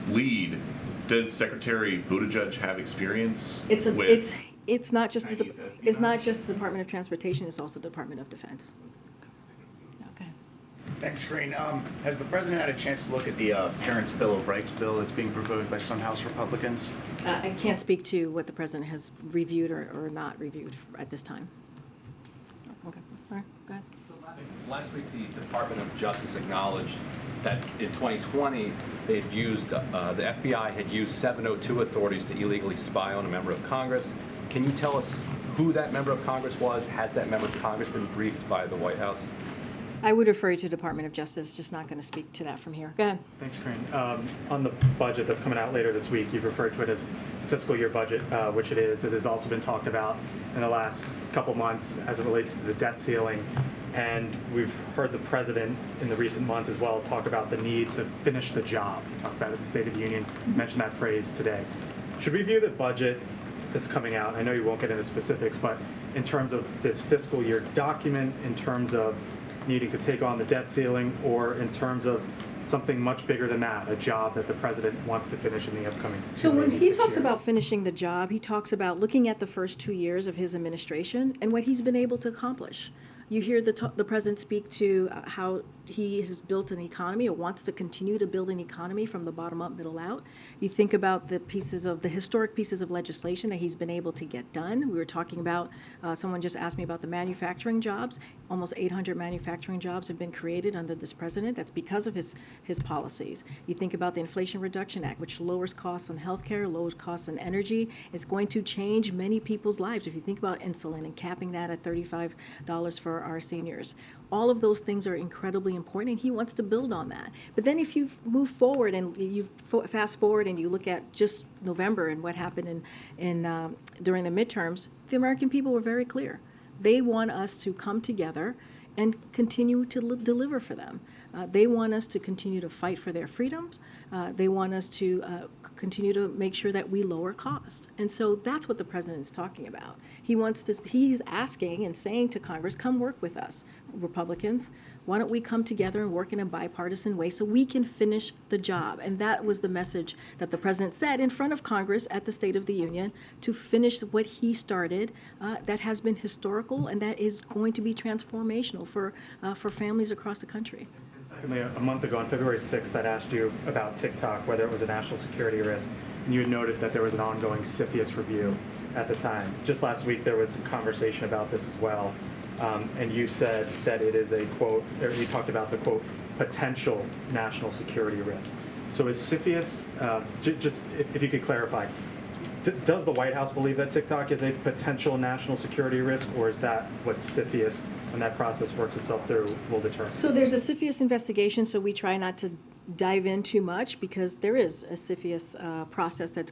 lead, does Secretary Buttigieg have experience with It's not just the Department of Transportation, it's also the Department of Defense. Okay. Thanks, Karine. Has the president had a chance to look at the Parents' Bill of Rights bill that's being proposed by some House Republicans? I can't speak to what the president has reviewed or not reviewed at this time. Okay. All right. Go ahead. Last week, the Department of Justice acknowledged that in 2020, they had used, the FBI had used 702 authorities to illegally spy on a member of Congress. Can you tell us who that member of Congress was? Has that member of Congress been briefed by the White House? I would refer you to Department of Justice, just not going to speak to that from here. Go ahead. Thanks, Karine. On the budget that's coming out later this week, you've referred to it as fiscal year budget, which it is. It has also been talked about in the last couple months as it relates to the debt ceiling. And we've heard the president in the recent months as well talk about the need to finish the job. Talk about its State of the Union, mentioned that phrase today. Should we view the budget that's coming out, I know you won't get into specifics, but in terms of this fiscal year document, in terms of needing to take on the debt ceiling, or in terms of something much bigger than that, a job that the president wants to finish in the upcoming So when maybe he 6 talks years. about finishing the job, he talks about looking at the first 2 years of his administration and what he's been able to accomplish. You hear the president speak to how he has built an economy or wants to continue to build an economy from the bottom up, middle out. You think about the historic pieces of legislation that he's been able to get done. We were talking about, someone just asked me about the manufacturing jobs. Almost 800 manufacturing jobs have been created under this president. That's because of his policies. You think about the Inflation Reduction Act, which lowers costs on healthcare, lowers costs on energy. It's going to change many people's lives. If you think about insulin and capping that at $35 for our seniors. All of those things are incredibly important, and he wants to build on that. But then if you move forward and you fast forward and you look at just November and what happened during the midterms, the American people were very clear. They want us to come together and continue to deliver for them. They want us to continue to fight for their freedoms. They want us to continue to make sure that we lower cost. And so that's what the president's talking about. He's asking and saying to Congress, come work with us, Republicans. Why don't we come together and work in a bipartisan way so we can finish the job? And that was the message that the president said in front of Congress at the State of the Union, to finish what he started that has been historical and that is going to be transformational for families across the country. Secondly, a month ago, on February 6th, I asked you about TikTok, whether it was a national security risk, and you had noted that there was an ongoing CFIUS review at the time. Just last week, there was some conversation about this as well, and you said that it is a, quote, or you talked about the, quote, potential national security risk. So is CFIUS, just if you could clarify, does the White House believe that TikTok is a potential national security risk, or is that what CFIUS, when that process works itself through, will determine? So there's a CFIUS investigation, so we try not to dive in too much because there is a CFIUS process that's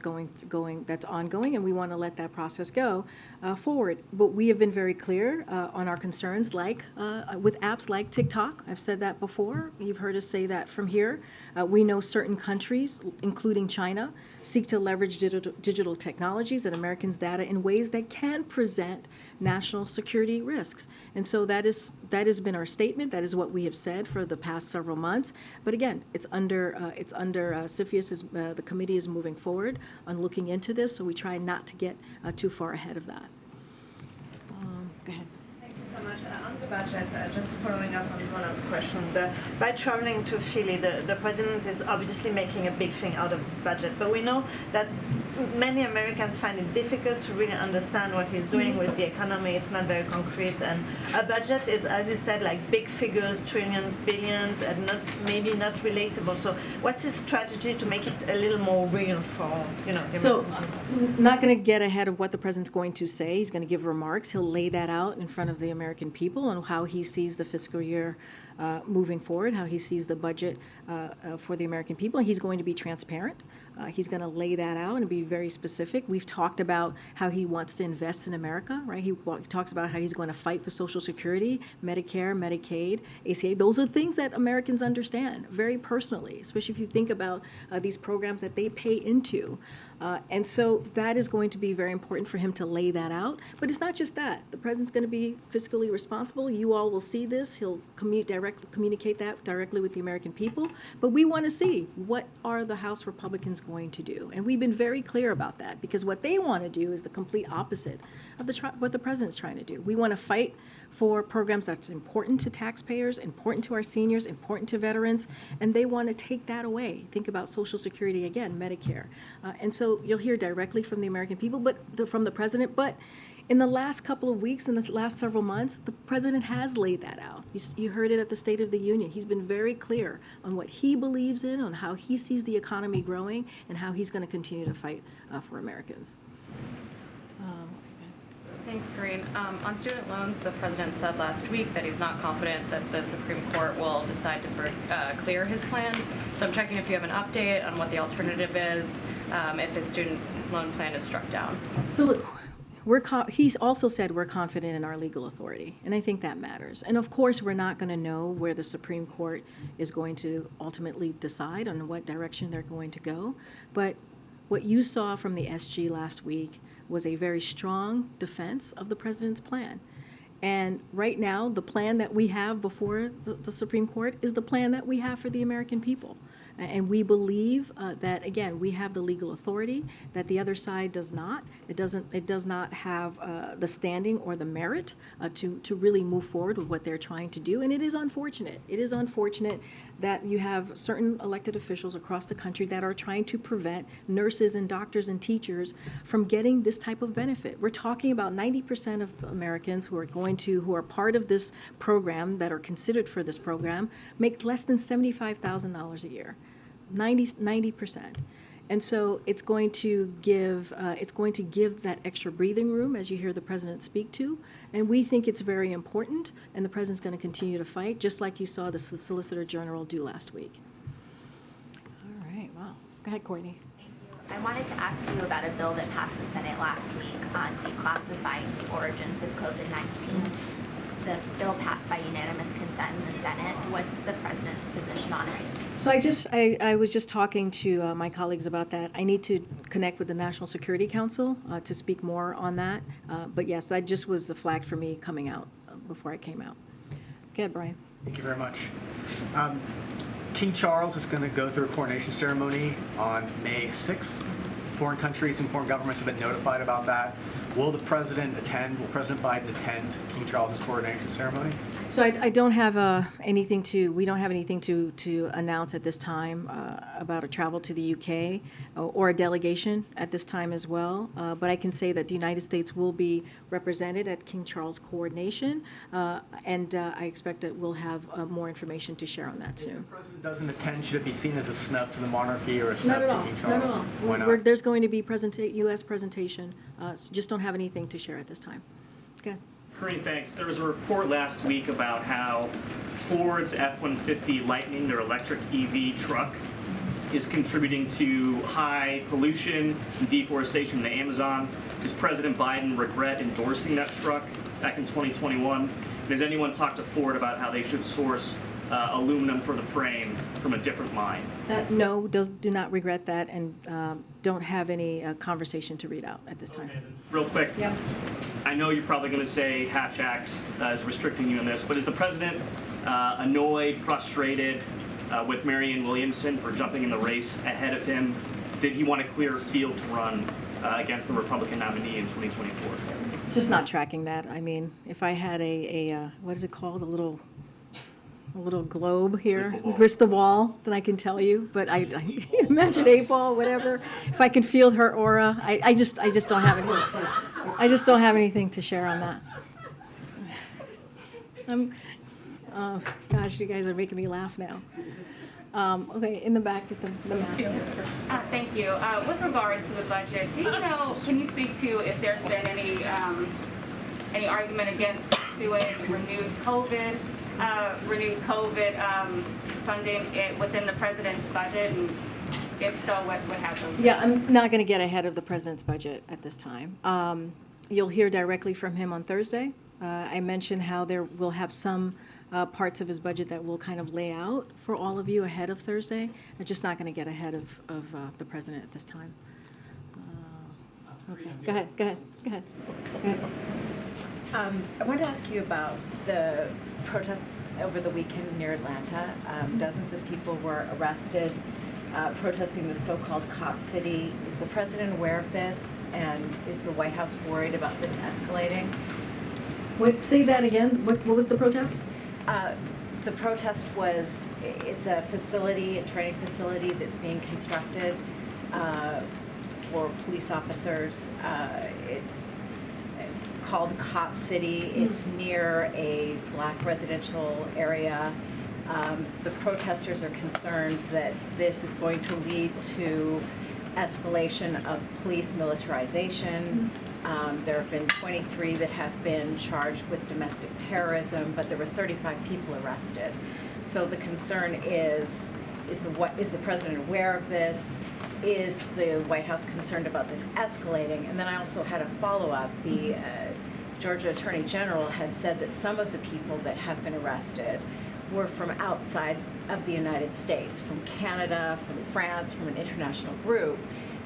that's ongoing, and we want to let that process go forward. But we have been very clear on our concerns, like with apps like TikTok. I've said that before. You've heard us say that from here. We know certain countries, including China, seek to leverage digital technologies and Americans' data in ways that can present national security risks. And so that has been our statement. That is what we have said for the past several months. But again, it's under CFIUS. The committee is moving forward on looking into this, so we try not to get too far ahead of that. Go ahead. Thank you so much. On the budget, just following up on Zwollen's question, by traveling to Philly, the president is obviously making a big thing out of this budget, but we know that many Americans find it difficult to really understand what he's doing with the economy. It's not very concrete, and a budget is, as you said, like big figures, trillions, billions, and maybe not relatable. So what's his strategy to make it a little more real for, the So, American not going to get ahead of what the president's going to say. He's going to give remarks. He'll lay that out in front of the American people on how he sees the fiscal year moving forward, how he sees the budget for the American people. And he's going to be transparent. He's going to lay that out and be very specific. We've talked about how he wants to invest in America, right? He talks about how he's going to fight for Social Security, Medicare, Medicaid, ACA. Those are things that Americans understand very personally, especially if you think about these programs that they pay into. And so that is going to be very important for him to lay that out. But it's not just that. The president's going to be fiscally responsible. You all will see this. He'll communicate that directly with the American people. But we want to see, what are the House Republicans going to do? And we've been very clear about that, because what they want to do is the complete opposite of what the president's trying to do. We want to fight for programs that's important to taxpayers, important to our seniors, important to veterans, and they want to take that away. Think about Social Security again, Medicare. And so you'll hear directly from the American people, but from the president. But in the last couple of weeks, in the last several months, the president has laid that out. You heard it at the State of the Union. He's been very clear on what he believes in, on how he sees the economy growing, and how he's going to continue to fight for Americans. Thanks, Karine. On student loans, the president said last week that he's not confident that the Supreme Court will decide to clear his plan. So I'm checking if you have an update on what the alternative is if his student loan plan is struck down. So look, he's also said we're confident in our legal authority, and I think that matters. And of course, we're not going to know where the Supreme Court is going to ultimately decide on what direction they're going to go. But what you saw from the SG last week was a very strong defense of the president's plan. And right now, the plan that we have before the Supreme Court is the plan that we have for the American people. And we believe that, again, we have the legal authority that the other side does not. It does not have the standing or the merit to really move forward with what they're trying to do. And it is unfortunate. It is unfortunate that you have certain elected officials across the country that are trying to prevent nurses and doctors and teachers from getting this type of benefit. We're talking about 90% of Americans who are part of this program, that are considered for this program, make less than $75,000 a year. 90%. And so it's going to give that extra breathing room, as you hear the president speak to, and we think it's very important, and the president's going to continue to fight, just like you saw the Solicitor General do last week. All right, wow. Go ahead, Courtney. I wanted to ask you about a bill that passed the Senate last week on declassifying the origins of COVID-19. The bill passed by unanimous consent in the Senate. What's the president's position on it? So I was just talking to my colleagues about that. I need to connect with the National Security Council to speak more on that. But yes, that just was a flag for me coming out before I came out. Go ahead, Brian. Thank you very much. King Charles is going to go through a coronation ceremony on May 6th. Foreign countries and foreign governments have been notified about that. Will the president attend? Will President Biden attend King Charles's coronation ceremony? So I don't have anything to. We don't have anything to announce at this time about a travel to the UK or a delegation at this time as well. But I can say that the United States will be represented at King Charles' coronation, and I expect that we'll have more information to share on that soon. If the president doesn't attend, should it be seen as a snub to the monarchy or a snub Not at all. to King Charles? Not at all. Why not? There's going to be U.S. presentation. So just don't have anything to share at this time. Okay. Karine, thanks. There was a report last week about how Ford's F-150 Lightning, their electric EV truck, is contributing to high pollution and deforestation in the Amazon. Does President Biden regret endorsing that truck back in 2021? And has anyone talked to Ford about how they should source aluminum for the frame from a different line? No, do not regret that, and don't have any conversation to read out at this time. Real quick, yeah. I know you're probably going to say Hatch Act is restricting you in this, but is the president annoyed, frustrated with Marianne Williamson for jumping in the race ahead of him? Did he want a clear field to run against the Republican nominee in 2024? Just not tracking that. I mean, if I had a what is it called, a little globe here, crystal ball, then I can tell you. But I imagine 8-ball, whatever. If I can feel her aura, I just don't have anything. I just don't have anything to share on that. Gosh, you guys are making me laugh now. Okay, in the back with the mask. Thank you. With regard to the budget, can you speak to if there's been any argument against pursuing renewed COVID funding within the president's budget, and if so, what happens? Yeah, I'm not going to get ahead of the president's budget at this time. You'll hear directly from him on Thursday. I mentioned how we'll have some parts of his budget that we'll kind of lay out for all of you ahead of Thursday. I'm just not going to get ahead of the president at this time. Okay, go ahead. I wanted to ask you about the protests over the weekend near Atlanta. Dozens of people were arrested protesting the so-called cop city. Is the president aware of this, and is the White House worried about this escalating? Wait, say that again. What was the protest? The protest was, it's a facility, a training facility that's being constructed for police officers. It's called Cop City. It's near a black residential area. The protesters are concerned that this is going to lead to escalation of police militarization. There have been 23 that have been charged with domestic terrorism, but there were 35 people arrested. So the concern is the president aware of this? Is the White House concerned about this escalating? And then I also had a follow-up. The Georgia Attorney General has said that some of the people that have been arrested were from outside of the United States, from Canada, from France, from an international group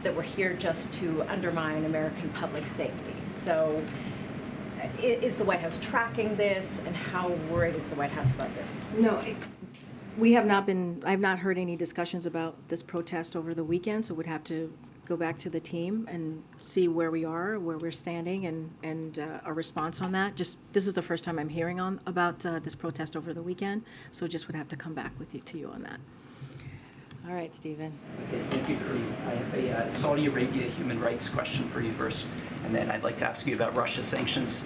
that were here just to undermine American public safety. So is the White House tracking this, and how worried is the White House about this? No, we have not been, I've not heard any discussions about this protest over the weekend, so we'd have to go back to the team and see where we are, where we're standing, and a response on that. Just, this is the first time I'm hearing about this protest over the weekend, so just would have to come back to you on that. All right, Stephen. Okay, thank you, Karine. I have a Saudi Arabia human rights question for you first, and then I'd like to ask you about Russia sanctions.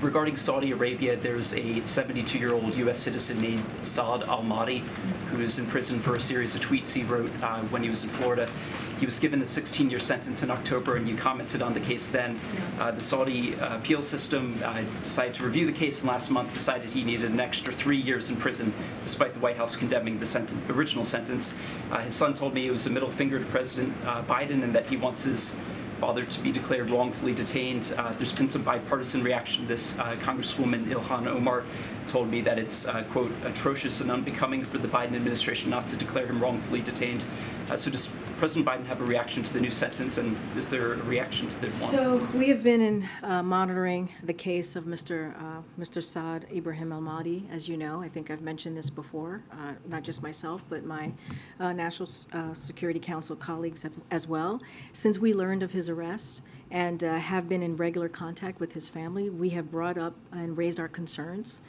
Regarding Saudi Arabia, there's a 72-year-old U.S. citizen named Saad al-Mahdi who is in prison for a series of tweets he wrote when he was in Florida. He was given a 16-year sentence in October, and you commented on the case then. The Saudi appeal system decided to review the case, and last month decided he needed an extra 3 years in prison, despite the White House condemning the original sentence. His son told me it was a middle finger to President Biden, and that he wants his father to be declared wrongfully detained. There's been some bipartisan reaction to this. Congresswoman Ilhan Omar told me that it's, quote, atrocious and unbecoming for the Biden administration not to declare him wrongfully detained. So does President Biden have a reaction to the new sentence, and is there a reaction to the one? So we have been monitoring the case of Mr. Saad Ibrahim al-Mahdi, as you know. I think I've mentioned this before, not just myself, but my National Security Council colleagues as well. Since we learned of his arrest and have been in regular contact with his family, we have brought up and raised our concerns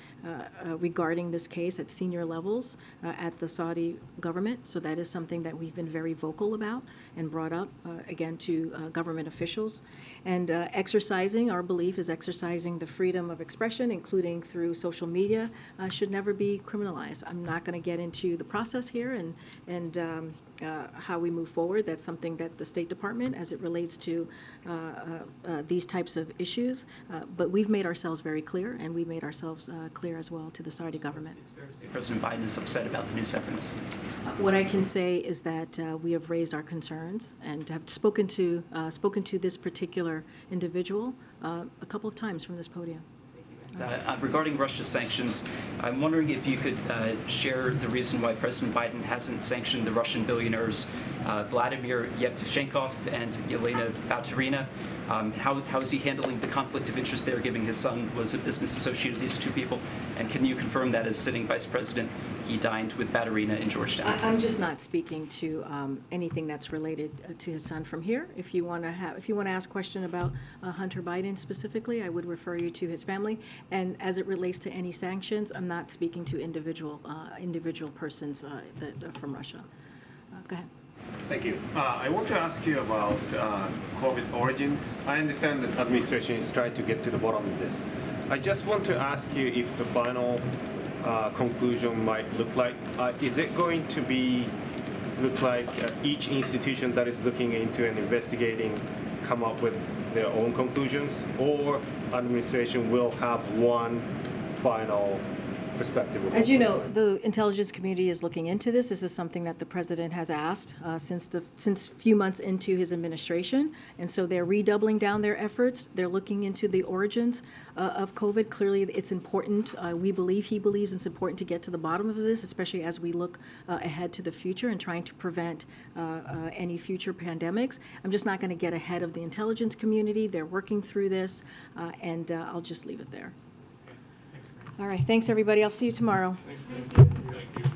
regarding this case at senior levels at the Saudi government. So that is something that we've been very vocal about and brought up again to government officials. And our belief is exercising the freedom of expression, including through social media, should never be criminalized. I'm not going to get into the process here and how we move forward. That's something that the State Department, as it relates to these types of issues, but we've made ourselves very clear, and we made ourselves clear as well to the Saudi government. It's fair to say President Biden is upset about the new sentence. What I can say is that we have raised our concerns and have spoken to this particular individual a couple of times from this podium. Regarding Russia's sanctions, I'm wondering if you could share the reason why President Biden hasn't sanctioned the Russian billionaires Vladimir Yevtushenkov and Yelena Baturina. How is he handling the conflict of interest there, given his son was a business associate of these two people? And can you confirm that as sitting vice president, he dined with Baturina in Georgetown? I'm just not speaking to anything that's related to his son from here. If you want to ask a question about Hunter Biden specifically, I would refer you to his family. And as it relates to any sanctions, I'm not speaking to individual persons that from Russia. Go ahead. Thank you. I want to ask you about COVID origins. I understand that administration is trying to get to the bottom of this. I just want to ask you if the final conclusion might look like, is it going to look like each institution that is looking into and investigating come up with their own conclusions, or administration will have one final perspective? As you know, the intelligence community is looking into this. This is something that the president has asked since a few months into his administration, and so they're redoubling down their efforts. They're looking into the origins of COVID. Clearly, it's important. He believes it's important to get to the bottom of this, especially as we look ahead to the future and trying to prevent any future pandemics. I'm just not going to get ahead of the intelligence community. They're working through this, and I'll just leave it there. All right, thanks everybody. I'll see you tomorrow. Thank you.